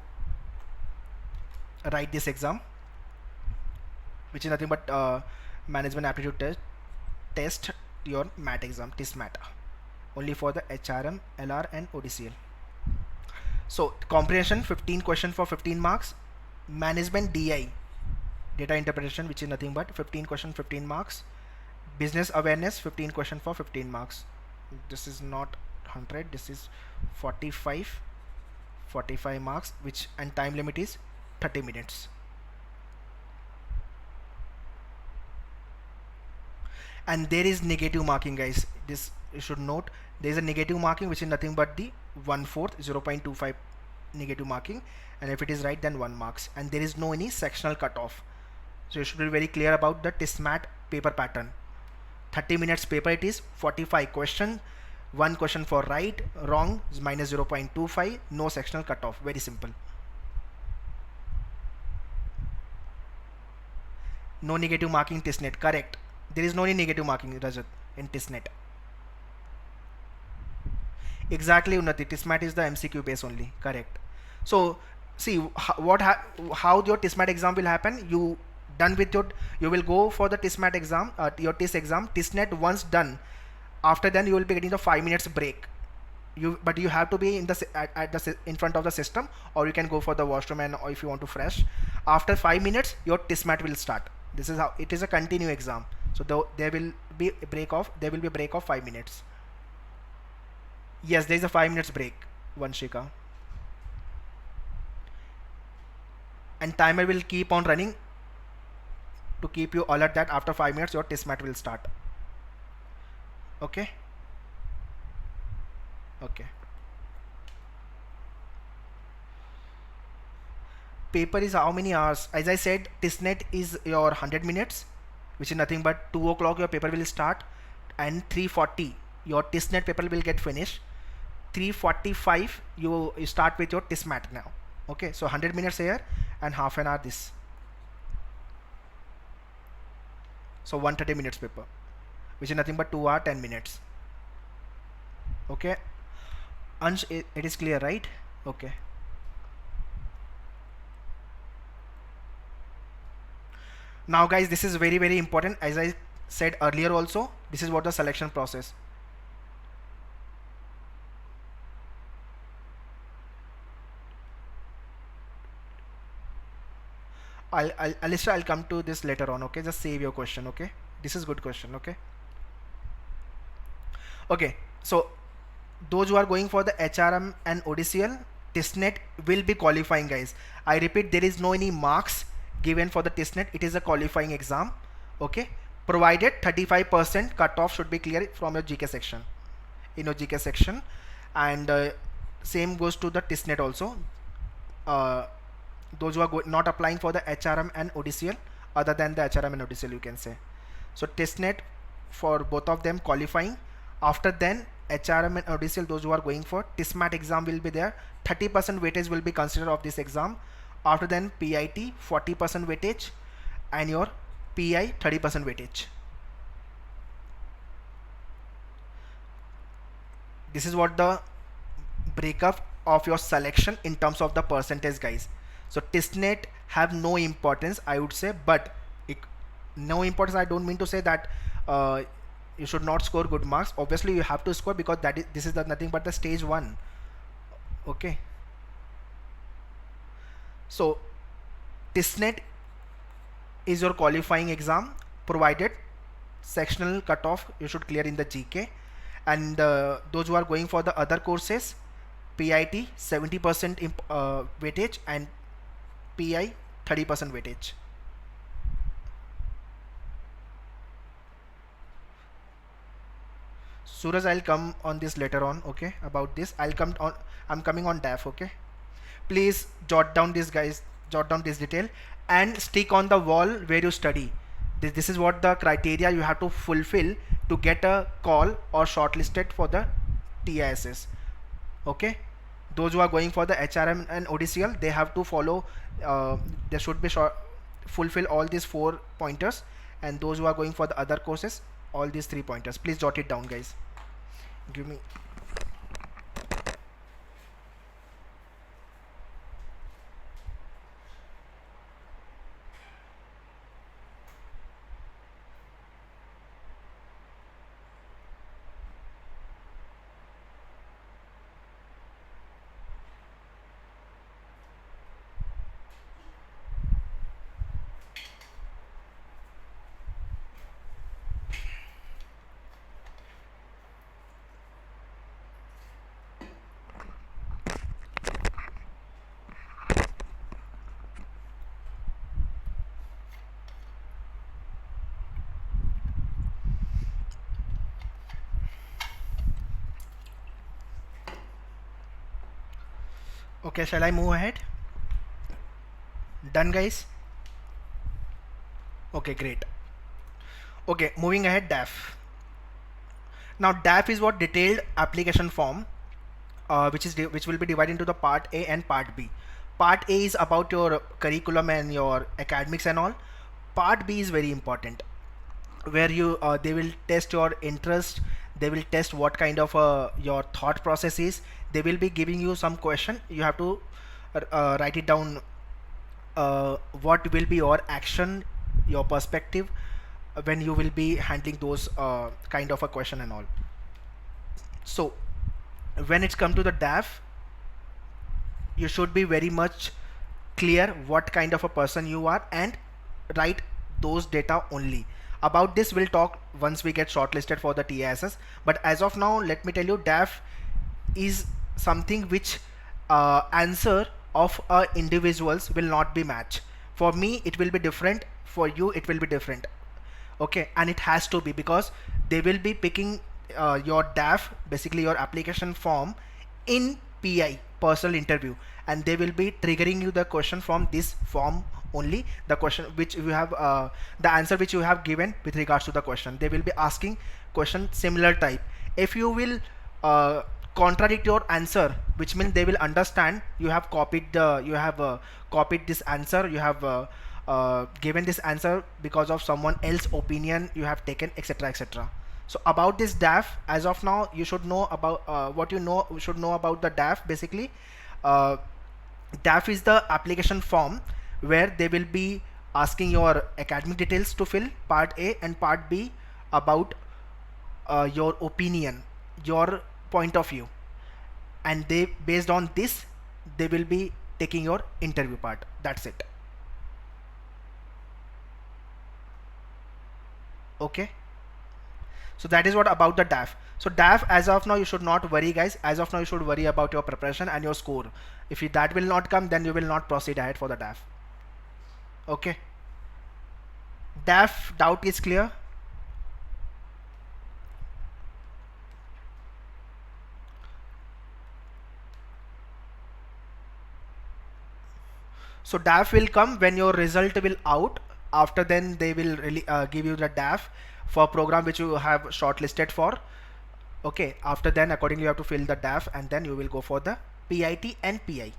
write this exam, which is nothing but management aptitude test, your MAT exam, TISMAT. Only for the HRM, LR and ODCL. So comprehension 15 question for 15 marks. Management DI, data interpretation, which is nothing but 15 question 15 marks. Business awareness 15 question for 15 marks. This is not 100, this is 45 marks, which and time limit is 30 minutes. And there is negative marking, guys. This you should note. There is a negative marking, which is nothing but the 1/4, 0.25 negative marking, and if it is right, then 1 marks. And there is no any sectional cutoff. So you should be very clear about the TISMAT paper pattern. 30 minutes paper it is. 45 question, 1 question for right, wrong is minus 0.25, no sectional cutoff. Very simple. No negative marking TISNET, correct. There is no any negative marking, Rajat, in TISNET. Exactly, Unnati. TISMAT is the MCQ base only, correct. So see how your TISMAT exam will happen. You done with your, you will go for the TISMAT exam, your TIS exam. TISNET once done, after then you will be getting the 5 minutes break. But you have to be in the in front of the system, or you can go for the washroom, and or if you want to fresh. After 5 minutes, your TISMAT will start. This is how it is a continue exam. So there will be a break of 5 minutes. Yes, there is a 5 minutes break, Vanshika. And timer will keep on running to keep you alert that after 5 minutes your TISMAT will start. Okay. Okay. Paper is how many hours? As I said, TISNET is your 100 minutes, which is nothing but 2 o'clock your paper will start, and 3:40 your TISNET paper will get finished. 3:45 you start with your TISMAT now. Okay, so 100 minutes here and half an hour this. So 130 minutes paper, which is nothing but 2 hours 10 minutes. Okay, Ansh, it is clear, right? Okay. Now guys, this is very very important. As I said earlier also, this is what the selection process. Alistair, I'll come to this later on. Okay, just save your question. Okay, this is good question. Okay. Okay, so those who are going for the HRM and ODCL, TISNET will be qualifying, guys. I repeat, there is no any marks given for the TISNET. It is a qualifying exam. Okay, provided 35% cutoff should be clear from your GK section, in your GK section, and same goes to the TISNET also. Those who are not applying for the HRM and ODCL, other than the HRM and ODCL, you can say. So testnet for both of them qualifying. After then HRM and ODCL, those who are going for TISMAT exam will be there. 30% weightage will be considered of this exam. After then PIT 40% weightage and your PI 30% weightage. This is what the breakup of your selection in terms of the percentage, guys. So testnet have no importance, I would say, but no importance, I don't mean to say that you should not score good marks. Obviously you have to score, because this is nothing but the stage 1. Okay, so testnet is your qualifying exam, provided sectional cutoff you should clear in the GK. And those who are going for the other courses, PIT 70% weightage and PI 30% weightage. Suraj, I'll come on this later on, okay, about this. I'm coming on DAF, okay. Please jot down this, guys, jot down this detail and stick on the wall where you study. This is what the criteria you have to fulfill to get a call or shortlisted for the TISS. Okay, those who are going for the HRM and ODCL, they have to follow, they should be fulfill all these 4 pointers, and those who are going for the other courses, all these 3 pointers. Please jot it down, guys. Give me. Okay, shall I move ahead? Done, guys? Okay, great. Okay, moving ahead, DAF. Now DAF is what detailed application form, which will be divided into the part A and part B. Part A is about your curriculum and your academics and all. Part B is very important, where you they will test your interest, they will test what kind of your thought process is. They will be giving you some question, you have to write it down, what will be your action, your perspective when you will be handling those kind of a question and all. So when it's come to the DAF, you should be very much clear what kind of a person you are and write those data only. About this we'll talk once we get shortlisted for the TISS, but as of now let me tell you, DAF is something which answer of individuals will not be matched. For me it will be different, for you it will be different. Okay, and it has to be, because they will be picking your DAF, basically your application form, in PI, personal interview, and they will be triggering you the question from this form only, the question which you have the answer which you have given with regards to the question. They will be asking question similar type. If you will contradict your answer, which means they will understand you have copied copied this answer, you have given this answer because of someone else's opinion you have taken, etc, etc. So about this DAF, as of now you should know about what you should know about the DAF. Basically DAF is the application form where they will be asking your academic details to fill, part A, and part B about your opinion, your point of view, and they, based on this, they will be taking your interview part. That's it. Okay, so that is what about the DAF. So DAF, as of now you should not worry, guys. As of now you should worry about your preparation and your score. If that will not come, then you will not proceed ahead for the DAF. Okay, DAF doubt is clear. So DAF will come when your result will out, After then they will really give you the DAF for program which you have shortlisted for. Okay, after then accordingly you have to fill the DAF, and then you will go for the PIT and PI.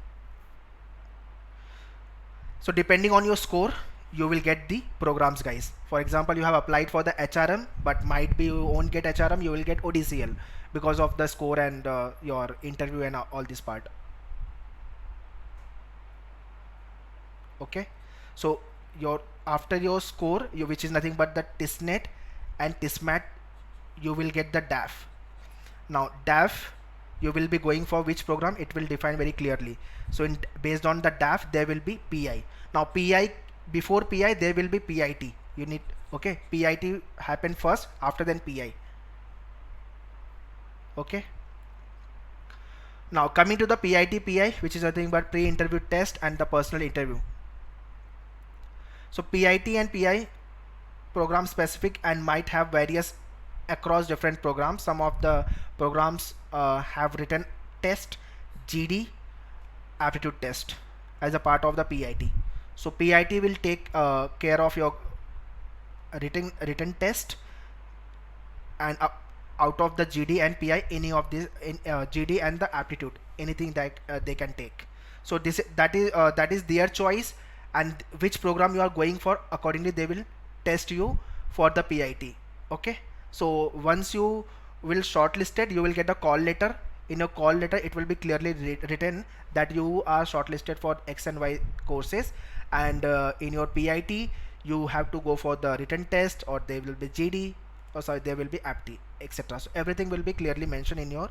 So depending on your score, you will get the programs, guys. For example, you have applied for the HRM, but might be you won't get HRM, you will get ODCL because of the score and your interview and all this part. Okay, so your after your score, which is nothing but the TISNET and TISMAT, you will get the DAF. Now DAF, you will be going for which program, it will define very clearly. So based on the DAF there will be PI. Now PI, before PI there will be PIT. You need, okay, PIT happen first, after then PI. Okay, now coming to the PIT PI, which is nothing but pre-interview test and the personal interview. So PIT and PI program specific and might have various across different programs. Some of the programs have written test, GD, aptitude test as a part of the PIT. So PIT will take care of your written test, and out of the GD and PI, any of these in GD and the aptitude, anything that they can take. So that is their choice, and which program you are going for, accordingly they will test you for the PIT. Okay, so once you will shortlisted, you will get a call letter. In a call letter it will be clearly written that you are shortlisted for X and Y courses, and in your PIT you have to go for the written test, or there will be GD, or sorry, there will be APT, etc. So everything will be clearly mentioned in your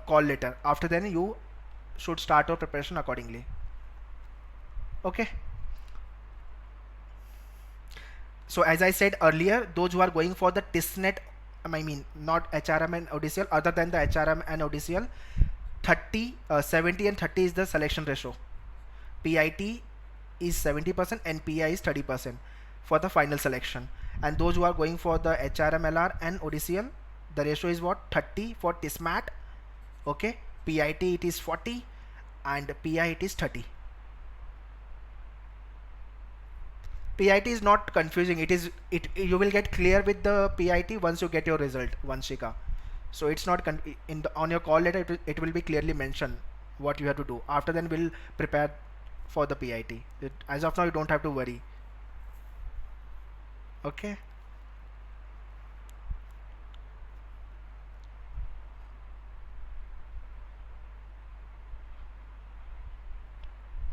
call letter. After then you should start your preparation accordingly. Okay, so as I said earlier, those who are going for the TISNET, I mean not HRM and ODCL, other than the HRM and ODCL, 70 and 30 is the selection ratio. PIT is 70% and PI is 30% for the final selection. And those who are going for the HRM, LR and ODCL, the ratio is what? 30 for TISMAT. Okay, PIT it is 40 and PI it is 30. PIT is not confusing. You will get clear with the PIT once you get your result, Vanshika. So it's not on your call letter. It will be clearly mentioned what you have to do. After then we'll prepare for the PIT. As of now you don't have to worry. Okay.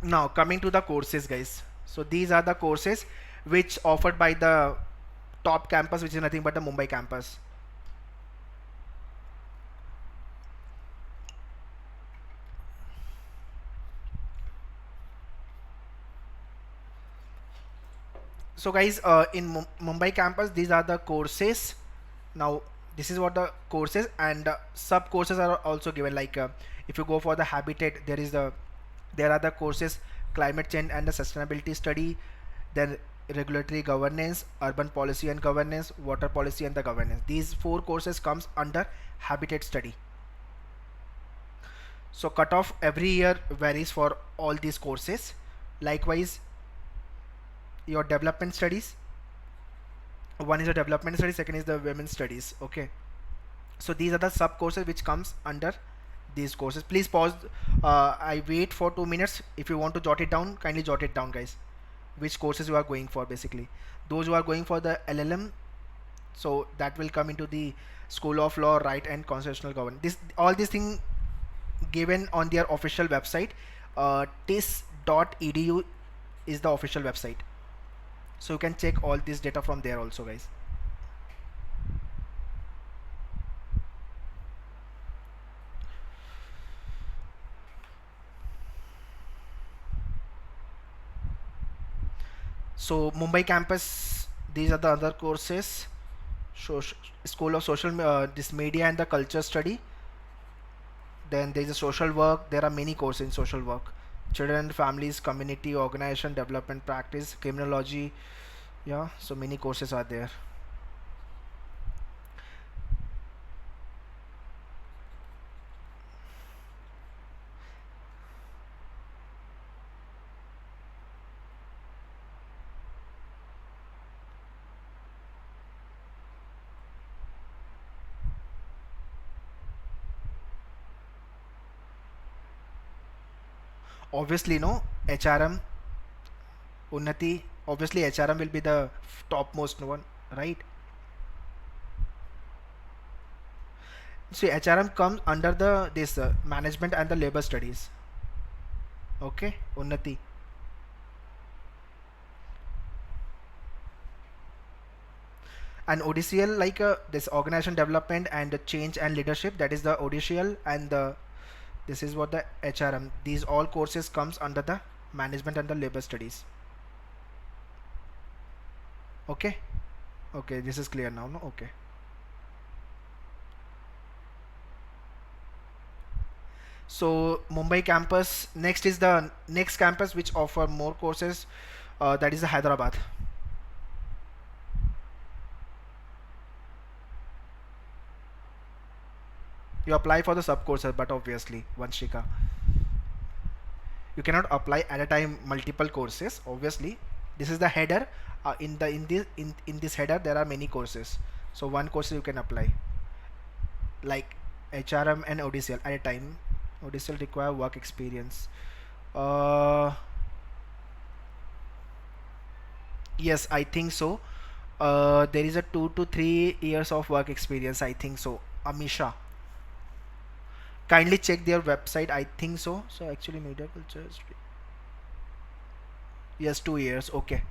Now coming to the courses, guys. So these are the courses which offered by the top campus, which is nothing but the Mumbai campus. So guys, in Mumbai campus, these are the courses. Now this is what the courses, and sub courses are also given, like if you go for the habitat, there are the courses climate change and the sustainability study, then regulatory governance, urban policy and governance, water policy and the governance. These 4 courses comes under habitat study. So cutoff every year varies for all these courses. Likewise, your development studies, one is a development study, second is the women's studies. Okay, so these are the sub courses which comes under these courses. Please pause. I wait for 2 minutes. If you want to jot it down, kindly jot it down, guys, which courses you are going for. Basically those who are going for the LLM, so that will come into the School of Law, Right and Constitutional Governance. All these things given on their official website. tis.edu is the official website, so you can check all this data from there also, guys. So Mumbai campus, these are the other courses. School of Social this Media and the Culture Study. Then there is a social work. There are many courses in social work: children, families, community, organization, development practice, criminology. Yeah, so many courses are there. Obviously, no, HRM, Unnati, obviously HRM will be the topmost one, right? See, HRM comes under the this management and the labor studies. Okay, Unnati. And ODCL, like this organization development and the change and leadership, that is the ODCL, and the this is what the HRM. These all courses comes under the management and the labor studies. Okay, okay, this is clear now. No, okay. So Mumbai campus, next is the next campus which offer more courses, that is the Hyderabad. You apply for the sub courses, but obviously Vanshika, you cannot apply at a time multiple courses. Obviously, this is the header. In this header there are many courses, so one course you can apply, like HRM and ODCL at a time. ODCL require work experience. uh yes, I think so. There is a 2 to 3 years of work experience, I think so. Amisha, kindly check their website, I think so. So actually media culture, yes, 2 years, okay.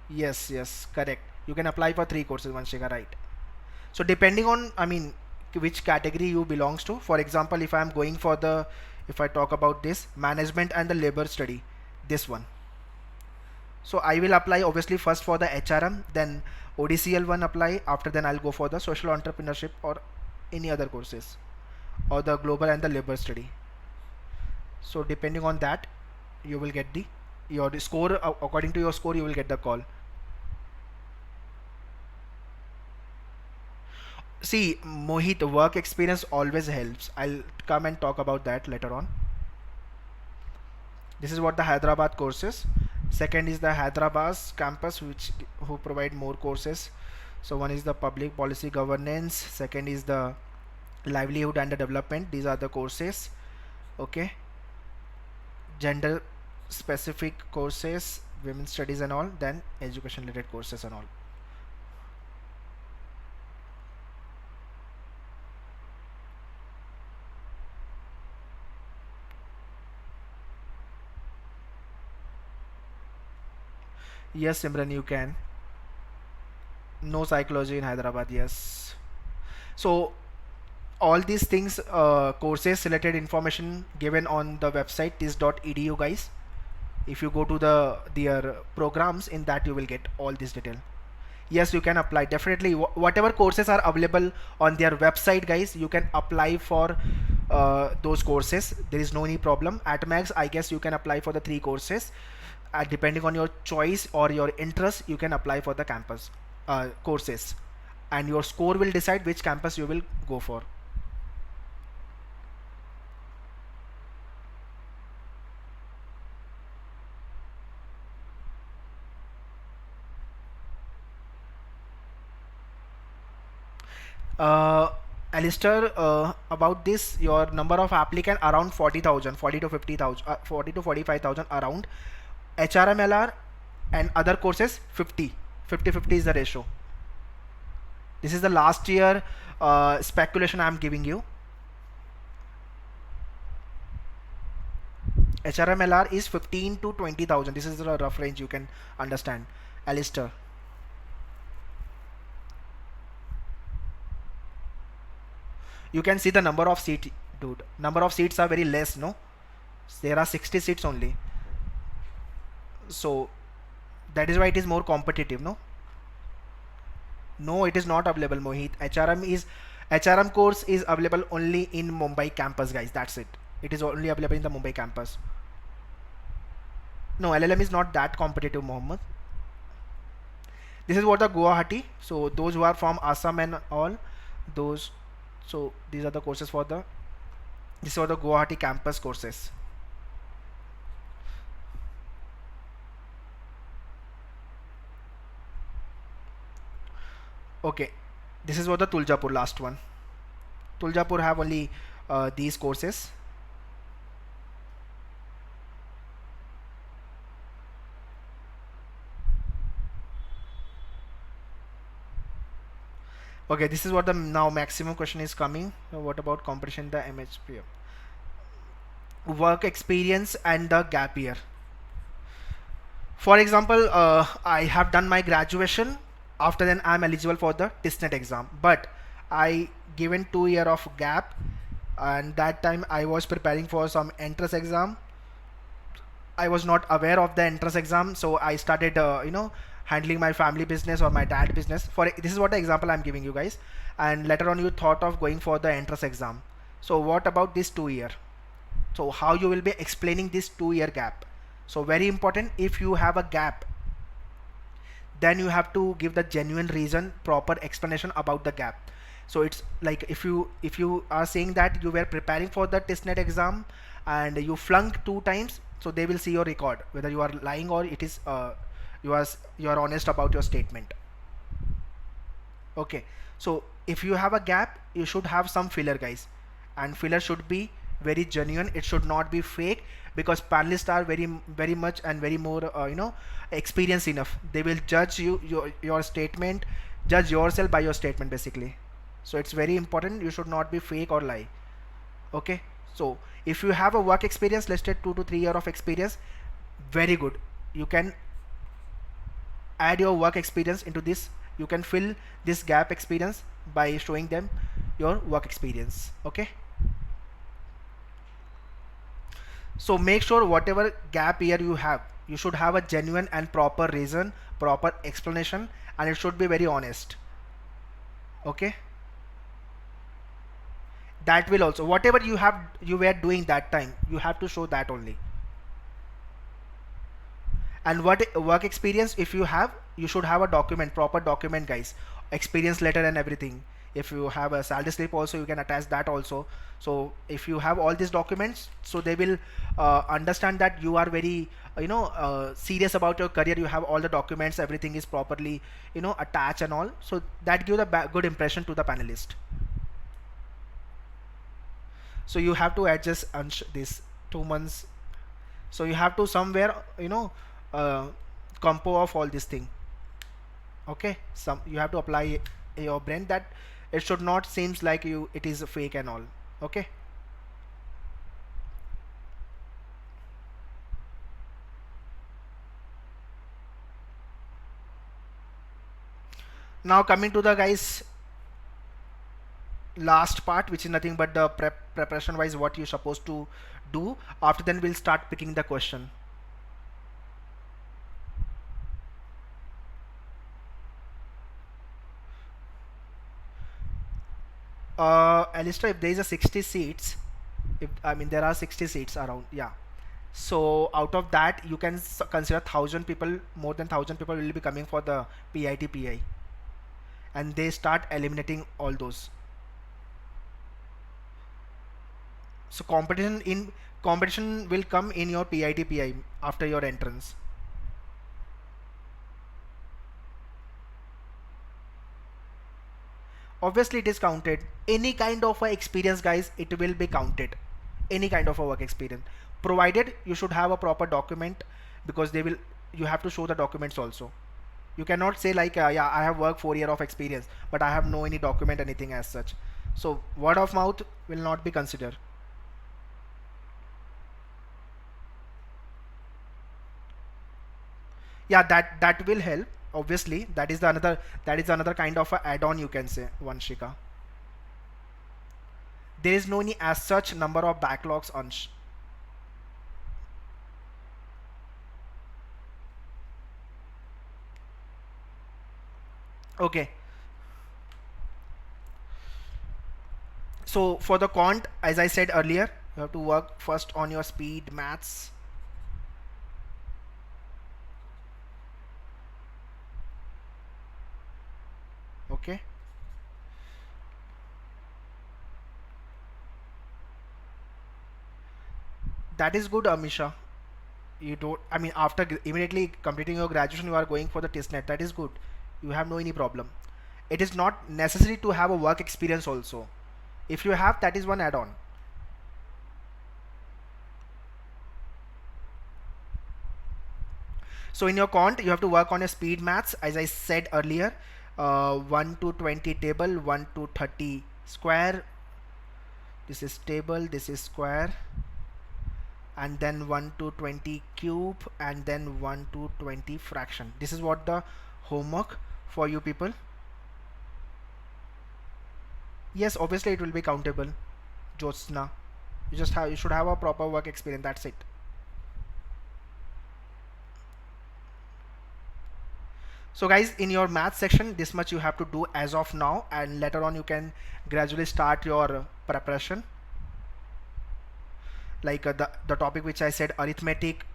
Yes, yes, correct. You can apply for 3 courses, Vanshika, right? So depending on, I mean, which category you belongs to. For example, if I am going for the, if I talk about this management and the labor study, this one. So I will apply obviously first for the HRM, then ODCL one apply. After then I'll go for the social entrepreneurship or any other courses, or the global and the labor study. So depending on that, you will get the your score. According to your score, you will get the call. See, Mohit, work experience always helps. I'll come and talk about that later on. This is what the Hyderabad courses. Second is the Hyderabad campus, which who provide more courses. So one is the public policy governance. Second is the livelihood and the development. These are the courses. Okay. Gender specific courses, women's studies and all. Then education related courses and all. Yes, Simran, you can. No psychology in Hyderabad. Yes. So all these things, courses related information given on the website tis.edu, guys. If you go to the their programs, in that you will get all this detail. Yes, you can apply definitely. Whatever courses are available on their website, guys, you can apply for those courses. There is no any problem. At max, I guess you can apply for the 3 courses. Depending on your choice or your interest, you can apply for the campus courses, and your score will decide which campus you will go for. uh, Alistair, about this, your number of applicant around 40,000, 40 to 50,000, 40 to 45,000 around. HRMLR and other courses 50, 50, 50 is the ratio. This is the last year speculation I am giving you. HRMLR is 15 to 20,000. This is the rough range you can understand. Alistair, you can see the number of seat, dude. Number of seats are very less, no? There are 60 seats only. So that is why it is more competitive, no? No, it is not available, Mohit. HRM course is available only in Mumbai campus, guys. That's it. It is only available in the Mumbai campus. No, LLM is not that competitive, Mohammed. This is what the Guwahati. So those who are from Assam and all those. So these are the courses for the. These are the Guwahati campus courses. Okay, this is what the Tuljapur last one. Tuljapur have only these courses. Okay, this is what the now maximum question is coming. What about competition, the MHPM? Work experience and the gap year. For example, I have done my graduation. After then, I'm eligible for the TISNET exam. But I given 2 year of gap, and that time I was preparing for some entrance exam. I was not aware of the entrance exam, so I started, handling my family business or my dad business. For this is what the example I'm giving you guys. And later on, you thought of going for the entrance exam. So what about this 2 year? So how you will be explaining this 2 year gap? So very important, if you have a gap, then you have to give the genuine reason, proper explanation about the gap. So it's like if you are saying that you were preparing for the testnet exam and you flunked 2 times, so they will see your record whether you are lying or it is you are honest about your statement. Okay, so if you have a gap, you should have some filler, guys, and filler should be very genuine. It should not be fake, because panelists are very much and very more experienced enough. They will judge your statement, judge yourself by your statement basically. So it's very important, you should not be fake or lie. Okay, so if you have a work experience, let's say 2 to 3 year of experience, very good. You can add your work experience into this. You can fill this gap experience by showing them your work experience. Okay, so make sure whatever gap year you have, you should have a genuine and proper reason, proper explanation, and it should be very honest. Okay, that will also, whatever you were doing that time, you have to show that only. And what work experience, if you have, you should have a document, proper document, guys, experience letter and everything. If you have a salary slip also, you can attach that also. So if you have all these documents, so they will understand that you are very serious about your career. You have all the documents, everything is properly attached and all, so that gives a good impression to the panelist. So you have to adjust this 2 months. So you have to somewhere uh, compo of all this thing. Okay, some you have to apply your brain that it should not seems like it is fake and all. Okay, now coming to the guys last part, which is nothing but the preparation wise what you're supposed to do. After then we'll start picking the question. Alistair, if there is a 60 seats, if I mean there are 60 seats around, yeah, so out of that you can consider 1,000 people, more than 1,000 people will be coming for the PIT PI, and they start eliminating all those. So competition will come in your PIT PI after your entrance. Obviously it is counted. Any kind of a experience, guys, it will be counted. Any kind of a work experience, provided you should have a proper document, because they will, you have to show the documents also. You cannot say like yeah, I have worked 4 year of experience but I have no any document anything as such. So word of mouth will not be considered. Yeah, that will help. Obviously that is another kind of a add-on, you can say, Vanshika. There is no any as such number of backlogs on okay. So for the quant, as I said earlier, you have to work first on your speed maths. Okay, that is good, Amisha. You don't, I mean, after immediately completing your graduation you are going for the testnet, that is good. You have no any problem. It is not necessary to have a work experience also. If you have, that is one add-on. So in your quant, you have to work on your speed maths, as I said earlier. 1 to 20 table, 1 to 30 square. This is table, this is square, and then 1 to 20 cube, and then 1 to 20 fraction. This is what the homework for you people. Yes, obviously it will be countable, Jyotsna. You should have a proper work experience. That's it. So guys, in your math section, this much you have to do as of now, and later on you can gradually start your preparation. Like the topic which I said, arithmetic,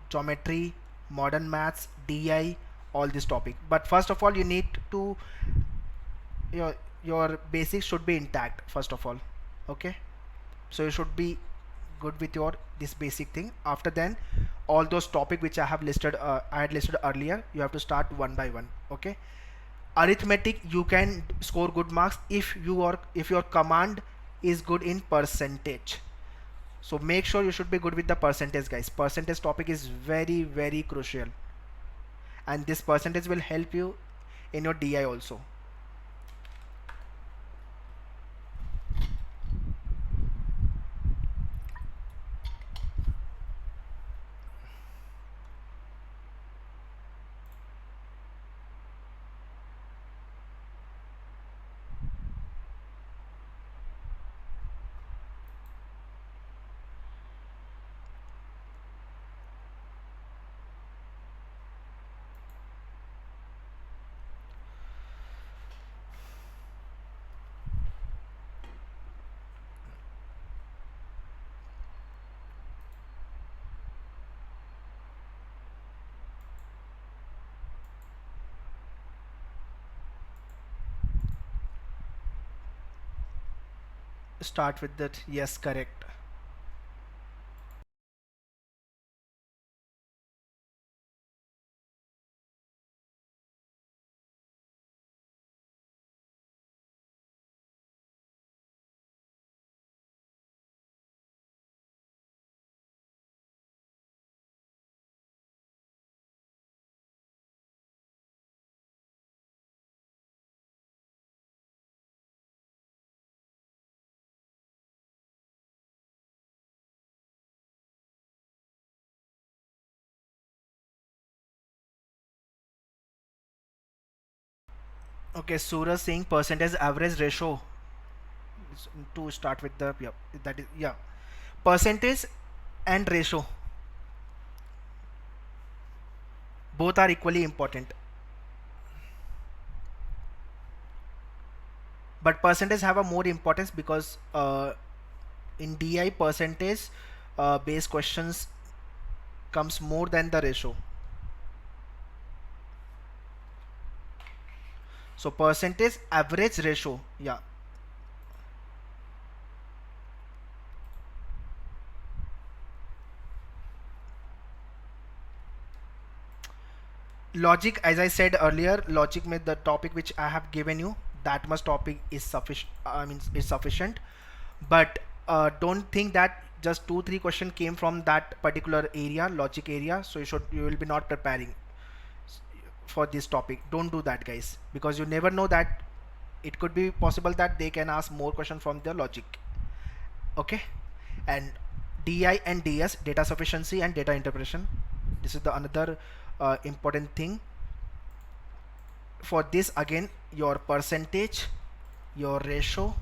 geometry, modern maths, DI, all this topic. But first of all, you need to your basics should be intact first of all. Okay, so you should be good with your this basic thing. After then, all those topic which I have listed, I had listed earlier, you have to start one by one. Okay, arithmetic you can score good marks if your command is good in percentage. So make sure you should be good with the percentage, guys. Percentage topic is very crucial, and this percentage will help you in your DI also. Start with that. Yes, correct. Okay, Suraj saying percentage average ratio to start with the, yeah, that is, yeah, percentage and ratio both are equally important, but percentage have a more importance because in DI percentage based questions comes more than the ratio. So percentage average ratio, yeah. Logic, as I said earlier, logic में the topic which I have given you, that much topic is sufficient. I mean, is sufficient. But don't think that just 2-3 question came from that particular area, logic area. So you will be not preparing for this topic. Don't do that, guys, because you never know that it could be possible that they can ask more question from the logic. Okay, and DI and DS, data sufficiency and data interpretation. This is the another important thing. For this again, your percentage, your ratio,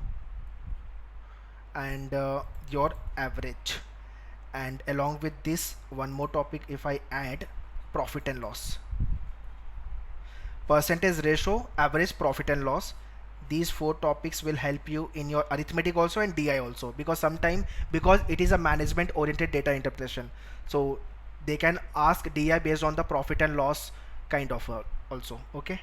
and your average, and along with this one more topic if I add, profit and loss. Percentage, ratio, average, profit and loss, these 4 topics will help you in your arithmetic also and DI also, because sometime, because it is a management oriented data interpretation, so they can ask DI based on the profit and loss kind of also. Okay,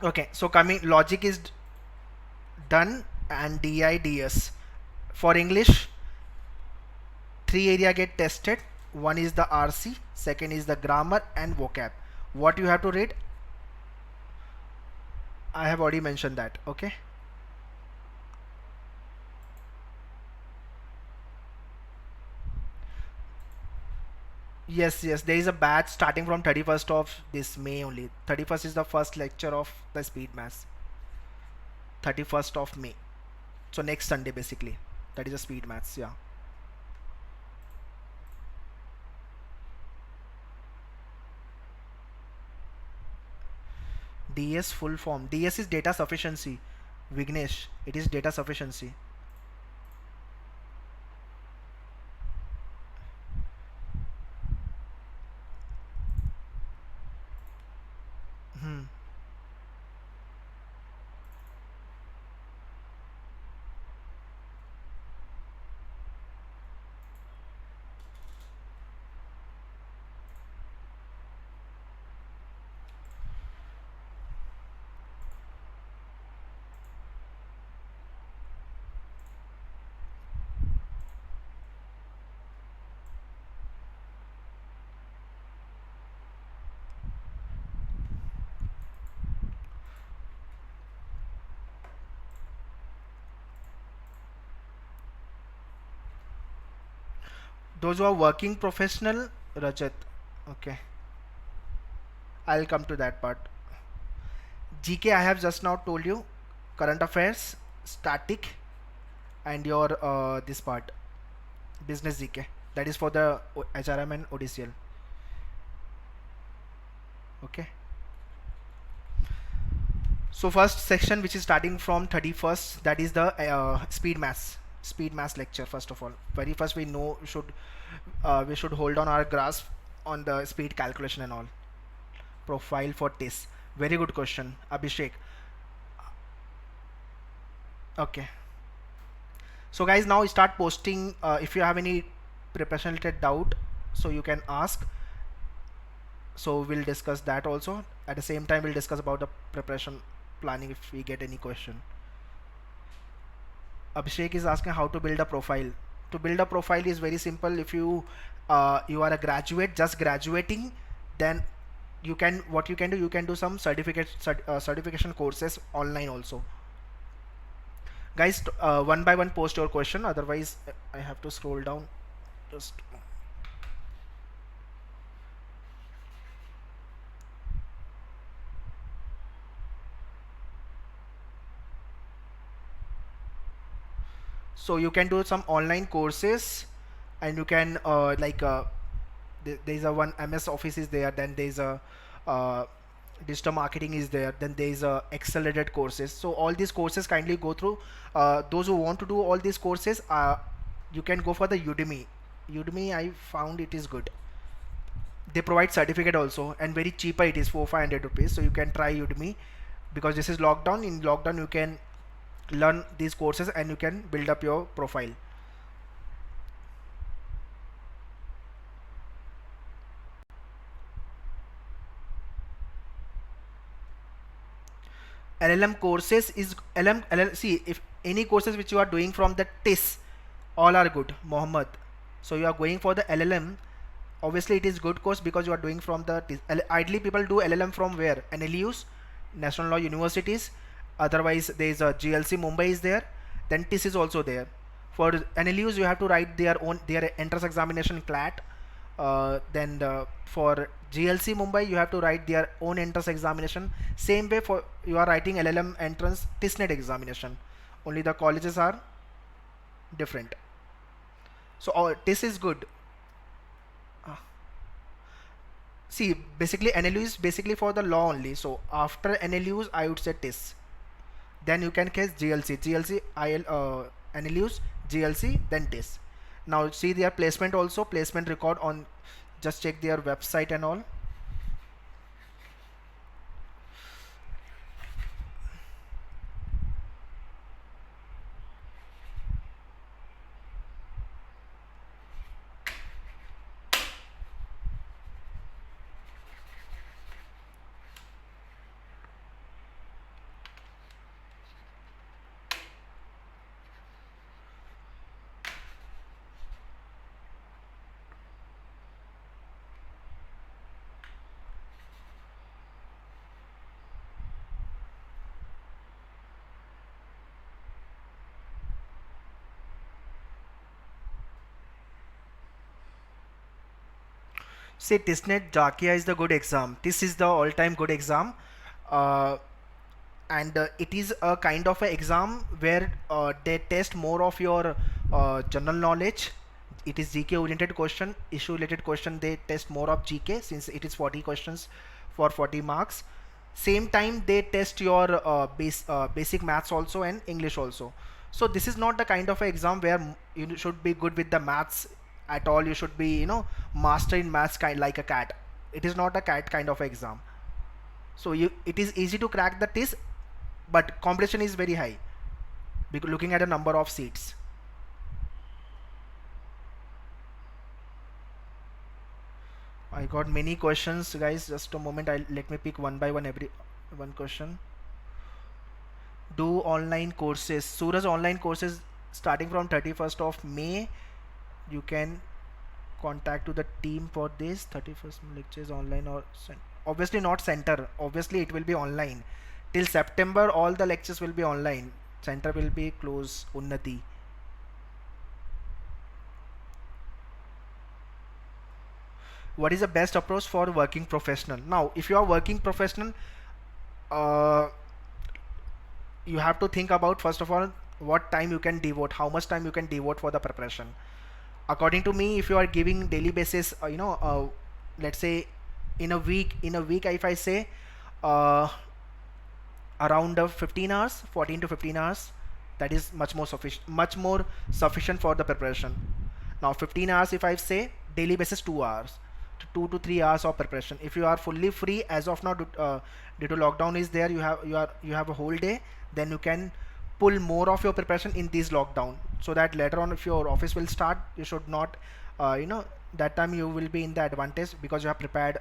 Okay, so coming logic is done, and DIDS. For English, three area get tested. One is the RC, second is the grammar and vocab. What you have to read, I have already mentioned that. Okay. Yes, yes. There is a batch starting from 31st of this May only. 31st is the first lecture of the speed maths. 31st of May. So next Sunday basically. That is a speed maths. Yeah. DS full form. DS is data sufficiency. Vignesh, it is data sufficiency. Hmm. Those who are working professional, Rajat. Okay, I'll come to that part. GK I have just now told you. Current affairs, static, and your this part, business GK. That is for the HRM and ODCL. Okay. So first section, which is starting from 31st, that is the speed maths lecture. First of all, very first we should hold on our grasp on the speed calculation and all. Profile for TIS. Very good question, Abhishek. Okay. So guys, now start posting if you have any preparation related doubt, so you can ask. So we'll discuss that also. At the same time, we'll discuss about the preparation planning if we get any question. Abhishek is asking how to build a profile. To build a profile is very simple. If you are a graduate, just graduating, then you can, what you can do, you can do some certification courses online also. Guys, one by one post your question. Otherwise, I have to scroll down. Just so you can do some online courses, and you can there's a one MS Office is there, then there's a uh, digital marketing is there, then there's a accelerated courses. So all these courses kindly go through. Those who want to do all these courses, you can go for the Udemy. I found it is good. They provide certificate also, and very cheaper, it is 400-500 rupees. So you can try Udemy, because this is lockdown. In lockdown you can learn these courses and you can build up your profile. LLM courses is see, if any courses which you are doing from the TIS, all are good, Mohammed. So you are going for the LLM, obviously it is good course because you are doing from the TIS. Ideally people do LLM from where? NLUs, National Law Universities. Otherwise there is a GLC Mumbai is there, then TIS is also there. For NLUs you have to write their entrance examination CLAT. Then for GLC Mumbai you have to write their own entrance examination. Same way for you are writing LLM entrance TISNET examination. Only the colleges are different. So TIS is good. Uh, See, basically NLU is basically for the law only. So after NLUs I would say TIS. Then you can case GLC, NLUs, GLC, then TIS. Now see their placement also, placement record on, just check their website and all. Say TISNET Jakia is the good exam. This is the all-time good exam, uh, and it is a kind of a exam where they test more of your general knowledge. It is GK oriented question, issue related question. They test more of GK since it is 40 questions for 40 marks. Same time they test your basic maths also and English also. So this is not the kind of a exam where you should be good with the maths at all. You should be, you know, master in maths kind like a cat. It is not a cat kind of exam. So it is easy to crack the test, but competition is very high because looking at a number of seats. I got many questions, guys. Just a moment. I let me pick one by one every one question. Do online courses. Suraj, online courses starting from 31st of May. You can contact to the team for this. 31st lectures online or obviously not center. Obviously it will be online. Till September all the lectures will be online. Center will be closed. Unnati. What is the best approach for working professional? Now if you are working professional, uh, you have to think about first of all what time you can devote, how much time you can devote for the preparation. According to me, if you are giving daily basis, let's say in a week if I say uh, around 15 hours, 14 to 15 hours, that is much more sufficient for the preparation. Now 15 hours if I say, daily basis 2 hours, 2 to 3 hours of preparation. If you are fully free as of now, due to lockdown is there, you have a whole day, then you can pull more of your preparation in this lockdown, so that later on if your office will start, you should not, that time you will be in the advantage because you have prepared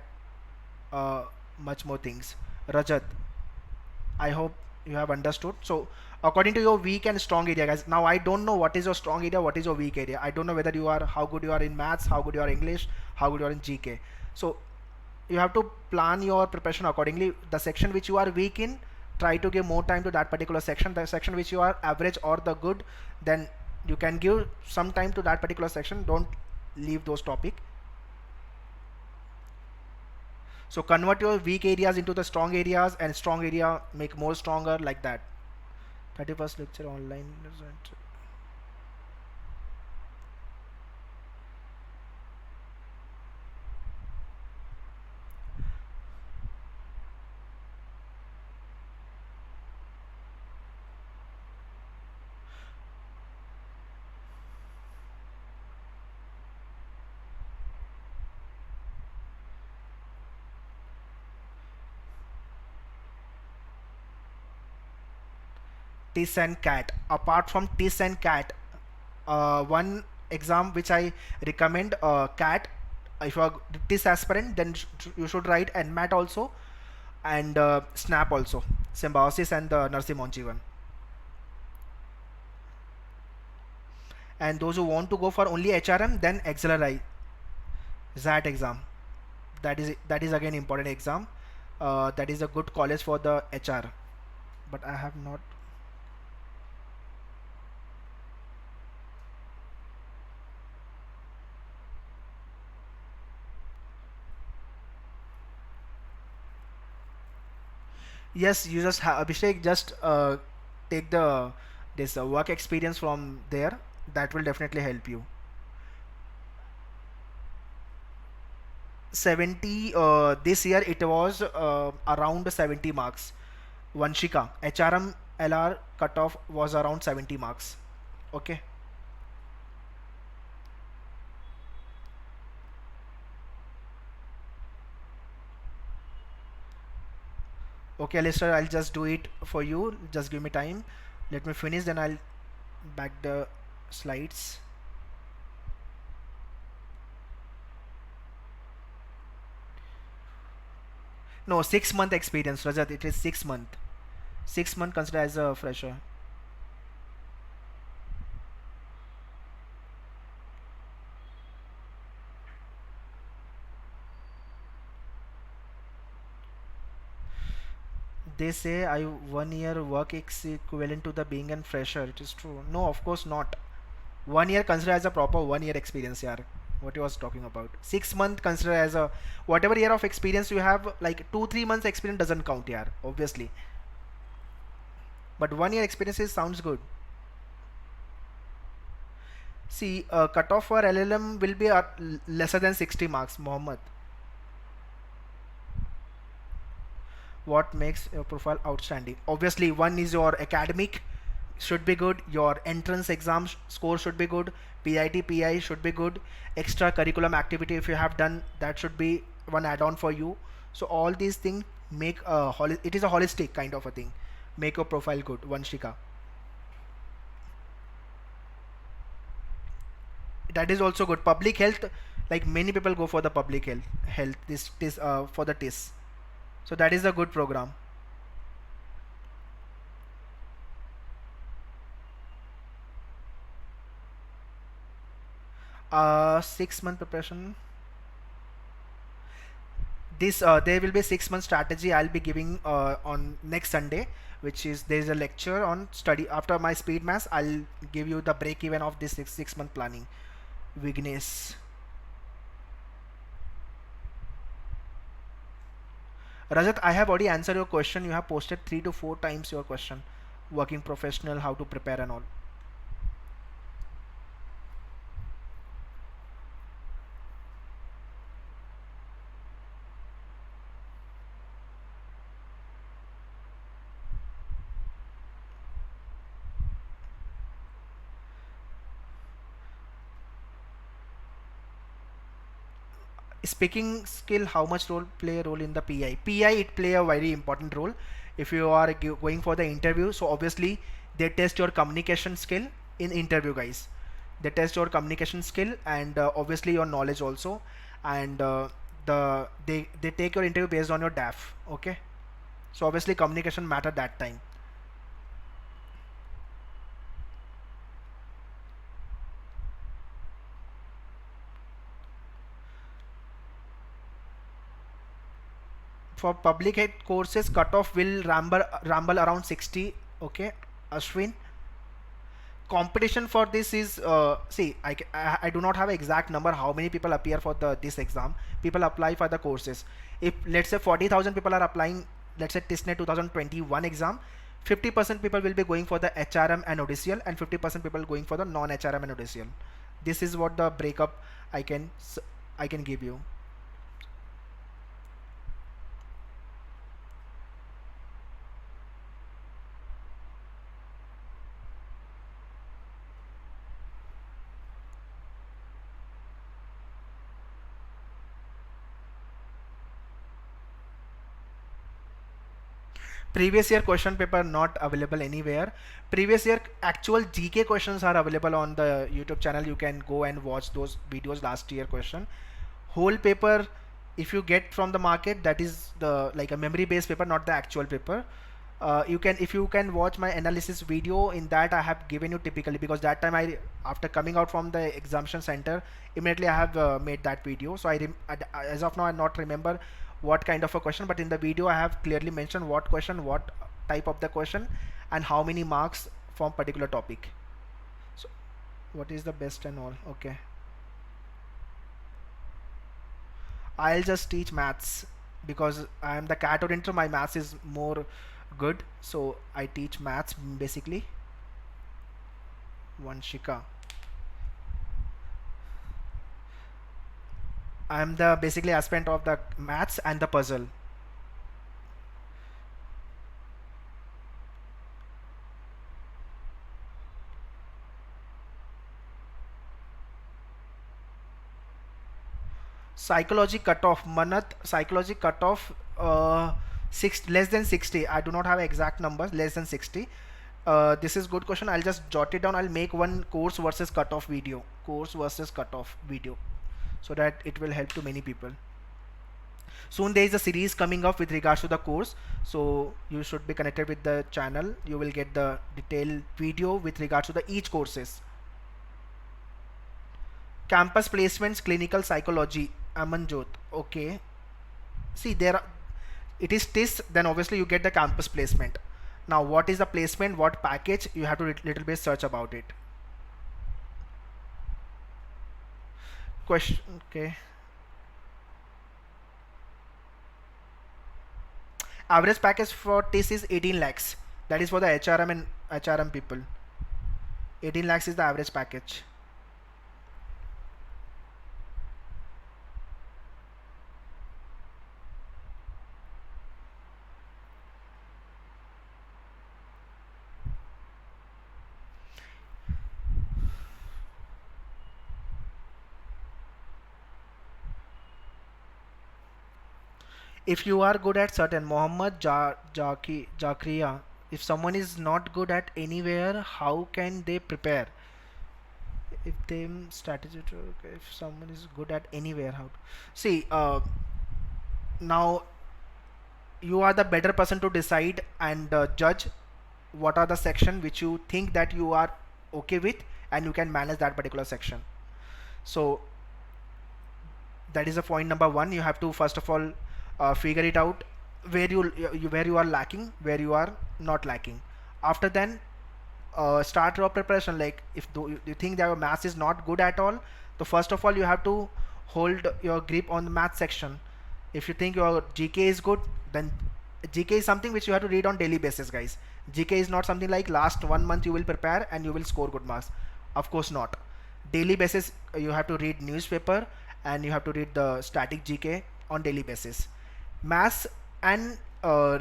uh, much more things. Rajat, I hope you have understood. So according to your weak and strong area, guys, now I don't know what is your strong area, what is your weak area. I don't know whether you are, how good you are in maths, how good you are English, how good you are in GK. So you have to plan your preparation accordingly. The section which you are weak in, try to give more time to that particular section. The section which you are average or the good, then you can give some time to that particular section. Don't leave those topic. So convert your weak areas into the strong areas, and strong area make more stronger, like that. 31st lecture online. TIS and CAT. Apart from TIS and CAT, one exam which I recommend, CAT. If you are TIS aspirant, then you should write NMAT also, and SNAP also, symbiosis and the Narasimhan Monchi one. And those who want to go for only HRM, then Accelerate ZAT exam. That is again important exam. That is a good college for the HR, but I have not. Yes, you just Abhishek, just take the this work experience from there. That will definitely help you. 70, this year it was around 70 marks. Vanshika, HRM LR cutoff was around 70 marks. Okay. Okay, Alistair, I'll just do it for you. Just give me time. Let me finish, then I'll back the slides. No, 6 month experience, Rajat. It is 6 month. 6 month considered as a fresher. They say I 1 year work is equivalent to the being a fresher. It is true. No, of course not. 1 year considered as a proper 1 year experience, yaar. what you was talking about. 6 month consider as a whatever year of experience you have, like 2-3 months experience doesn't count here, obviously. But 1 year experience sounds good. See, cutoff for LLM will be lesser than 60 marks, Mohammed. What makes your profile outstanding? Obviously, one is your academic should be good, your entrance exam score should be good, PIT PI should be good, extra curriculum activity if you have done that should be one add-on for you. So all these things make it is a holistic kind of a thing, make your profile good. Vanshika, that is also good. Public health, like many people go for the public health this for the TIS, so that is a good program. 6 month preparation. This there will be 6 month strategy I'll be giving on next Sunday, which is there is a lecture on study after my speed mass. I'll give you the break even of this six month planning. Vignesh, Rajat, I have already answered your question. You have posted 3 to 4 times your question. Working professional, how to prepare and all. Speaking skill, how much role play a role in the PI? It play a very important role if you are going for the interview. So obviously they test your communication skill in interview, guys. They test your communication skill and obviously your knowledge also, and they take your interview based on your DAF. Okay, so obviously communication matter that time. For public head courses, cutoff will ramble around 60. Okay, Ashwin. Competition for this is see, I do not have an exact number how many people appear for this exam. People apply for the courses. If let's say 40,000 people are applying, let's say TISNET 2021 exam, 50% people will be going for the HRM and ODCL, and 50% people going for the non-HRM and ODCL. This is what the breakup I can give you. Previous year question paper not available anywhere. Previous year actual GK questions are available on the YouTube channel. You can go and watch those videos. Last year question, whole paper, if you get from the market, that is the like a memory based paper, not the actual paper. You can, if you can watch my analysis video, in that I have given you typically, because that time after coming out from the examination center, immediately I have made that video. So as of now I not remember what kind of a question, but in the video I have clearly mentioned what question, what type of the question, and how many marks from particular topic. So what is the best and all. Okay, I'll just teach maths because I am the cat oriented. My maths is more good, so I teach maths basically. Vanshika, I am the basically aspirant of the maths and the puzzle. Psychology cutoff, Manat, psychology cutoff less than 60. I do not have exact numbers. Less than 60. This is good question. I'll just jot it down. I'll make one course versus cutoff video. Course versus cutoff video, so that it will help to many people. Soon there is a series coming up with regards to the course, so you should be connected with the channel. You will get the detailed video with regards to the each courses. Campus placements, clinical psychology, Amanjot. Okay, see there it is TIS, then obviously you get the campus placement. Now what is the placement, what package, you have to little bit search about it. question. Okay. Average package for TIS is 18 lakhs. That is for the HRM and HRM people. 18 lakhs is the average package. If you are good at certain Jakriya, if someone is not good at anywhere, how can they prepare? If they strategy to, okay, if someone is good at anywhere, how to see, now you are the better person to decide and judge what are the section which you think that you are okay with, and you can manage that particular section. So that is a point number one. You have to first of all figure it out where where you are lacking, where you are not lacking. After then, start your preparation. Like if you think that your maths is not good at all, so first of all you have to hold your grip on the math section. If you think your GK is good, then GK is something which you have to read on daily basis, guys. GK is not something like last 1 month you will prepare and you will score good marks. Of course not. Daily basis you have to read newspaper, and you have to read the static GK on daily basis. Maths and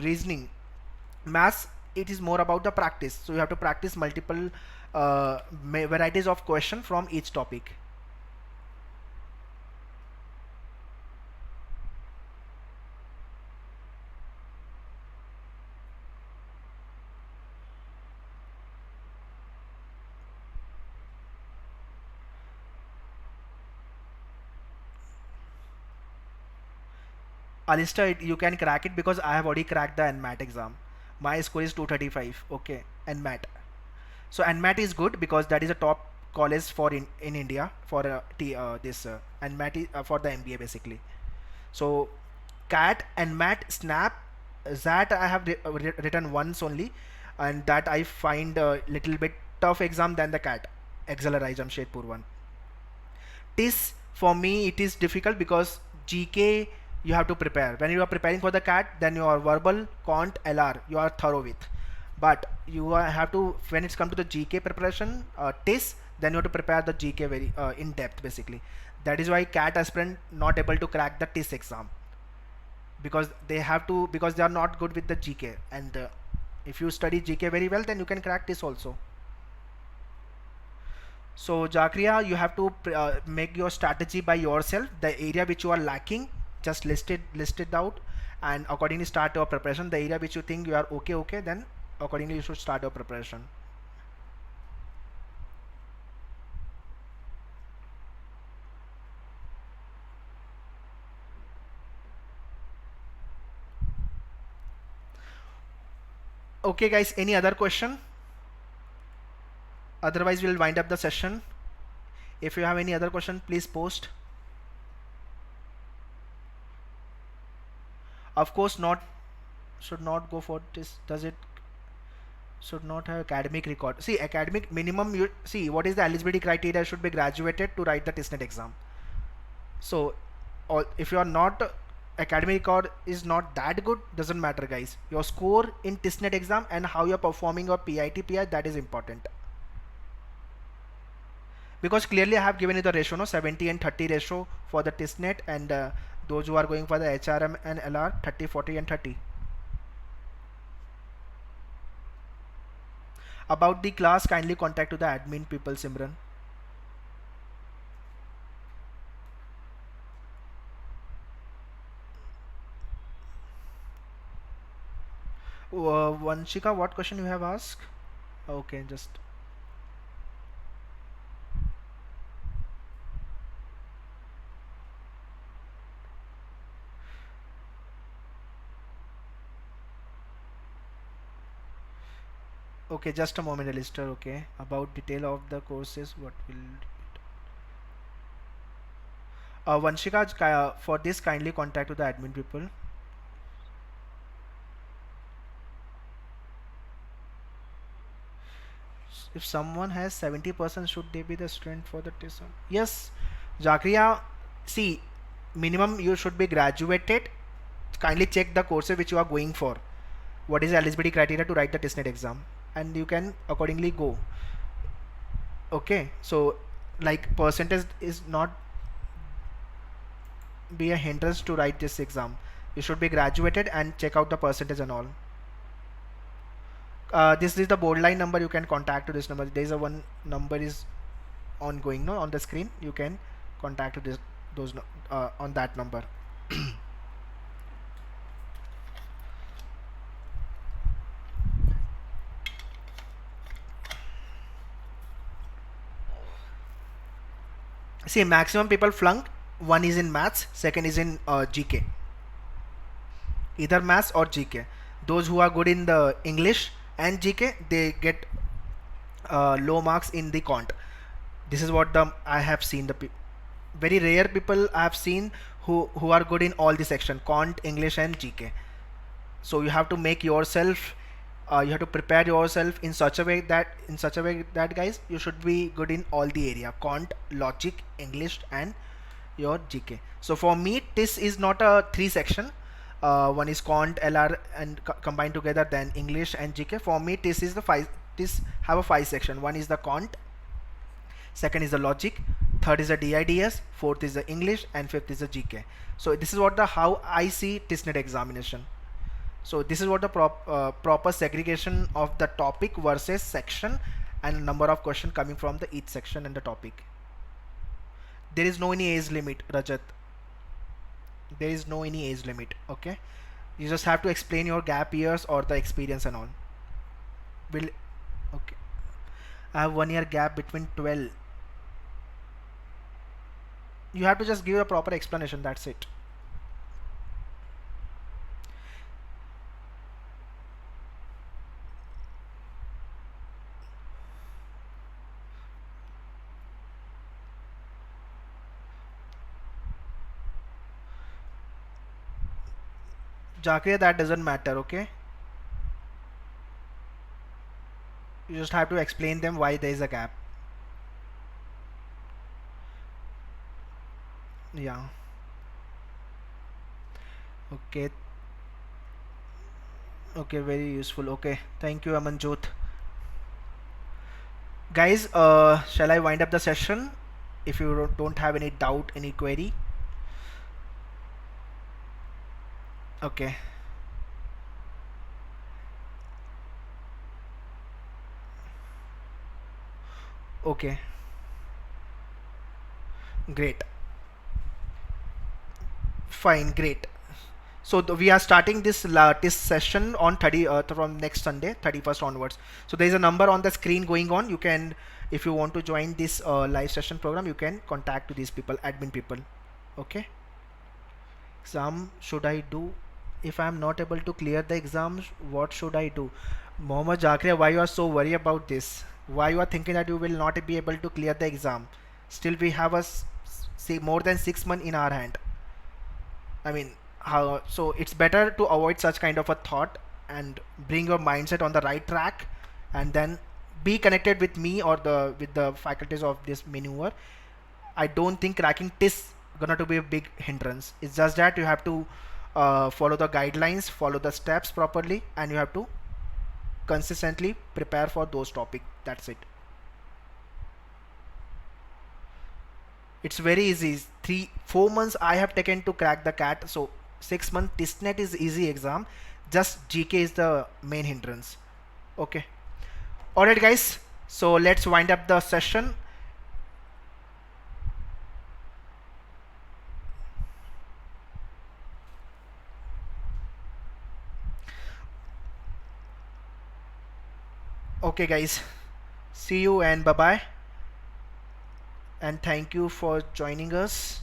reasoning. Maths, it is more about the practice, so you have to practice multiple varieties of question from each topic. Alistair, you can crack it because I have already cracked the NMAT exam. My score is 235. Okay, NMAT. So NMAT is good because that is a top college for in India for this NMAT is, for the MBA basically. So CAT, NMAT, SNAP, that I have written once only, and that I find a little bit tough exam than the CAT, Accelerate Jamshedpur one. TIS, for me it is difficult because GK you have to prepare. When you are preparing for the CAT, then your verbal, quant, LR you are thorough with. But you have to, when it's come to the GK preparation, TIS, then you have to prepare the GK very in depth basically. That is why CAT aspirant not able to crack the TIS exam, because they have to, because they are not good with the GK, and if you study GK very well, then you can crack TIS also. So Jakriya, you have to make your strategy by yourself. The area which you are lacking, just list it out, and accordingly start your preparation. The area which you think you are okay, then accordingly you should start your preparation. Okay guys, any other question? Otherwise we'll wind up the session. If you have any other question, please post. Of course not, should not go for this. Does it should not have academic record? See, academic minimum, you see what is the eligibility criteria, should be graduated to write the TISNET exam. So if you are not, academic record is not that good, doesn't matter guys. Your score in TISNET exam and how you're performing your PIT PI, that is important. Because clearly I have given you the ratio, no, 70 and 30 ratio for the TISNET, and those who are going for the HRM and LR, 30, 40 and 30. About the class, kindly contact to the admin people, Simran. Vanshika, what question you have asked? Okay, just okay, just a moment, Alistair. Okay, about detail of the courses, what will Vanshika, for this kindly contact to the admin people. If someone has 70%, should they be the student for the TISM? Yes, Zakria, see, minimum you should be graduated. Kindly check the courses which you are going for. What is the eligibility criteria to write the testnet exam, and you can accordingly go. Okay, so like percentage is not be a hindrance to write this exam. You should be graduated and check out the percentage and all. This is the board line number. You can contact to this number. There is a one number is ongoing, no, on the screen. You can contact to this those on that number. See, maximum people flunk. One is in maths, second is in GK. Either maths or GK. Those who are good in the English and GK, they get low marks in the cont. This is what I have seen. Very rare people I have seen who are good in all the section, cont, English and GK. So you have to make yourself, you have to prepare yourself in such a way that guys, you should be good in all the area, cont, logic, English and your GK. So for me, this is not a 3 section. One is cont, LR and combined together, then English and GK. For me, this is the 5. This have a 5 section. One is the cont, second is the logic, third is the DIDS, fourth is the English, and fifth is the GK. So this is what how I see TISNET examination. So this is what the proper segregation of the topic versus section and number of questions coming from the each section and the topic. There is no any age limit, Rajat. There is no any age limit. Okay, you just have to explain your gap years or the experience and all. Okay, I have 1 year gap between 12. You have to just give a proper explanation, that's it. Zakir, that doesn't matter, okay? You just have to explain them why there is a gap. Yeah. Okay. Okay, very useful. Okay, thank you, Amanjot. Guys, shall I wind up the session? If you don't have any doubt, any query. Okay. Okay. Great. Fine, great. So we are starting this session on 30 from next Sunday, 31st onwards. So there is a number on the screen going on. You can, if you want to join this live session program, you can contact to these people, admin people. Okay. Exam should I do? If I am not able to clear the exams, what should I do? Mohammad Zakria, why you are so worried about this? Why you are thinking that you will not be able to clear the exam? Still we have say more than 6 months in our hand. I mean, so it's better to avoid such kind of a thought and bring your mindset on the right track, and then be connected with me or with the faculties of this maneuver. I don't think cracking this gonna to be a big hindrance. It's just that you have to follow the guidelines, follow the steps properly, and you have to consistently prepare for those topics. That's it. It's very easy. 3-4 months I have taken to crack the CAT. So 6 months TISNET is easy exam. Just GK is the main hindrance. Okay. Alright guys. So let's wind up the session. Okay guys. See you and bye bye. And thank you for joining us.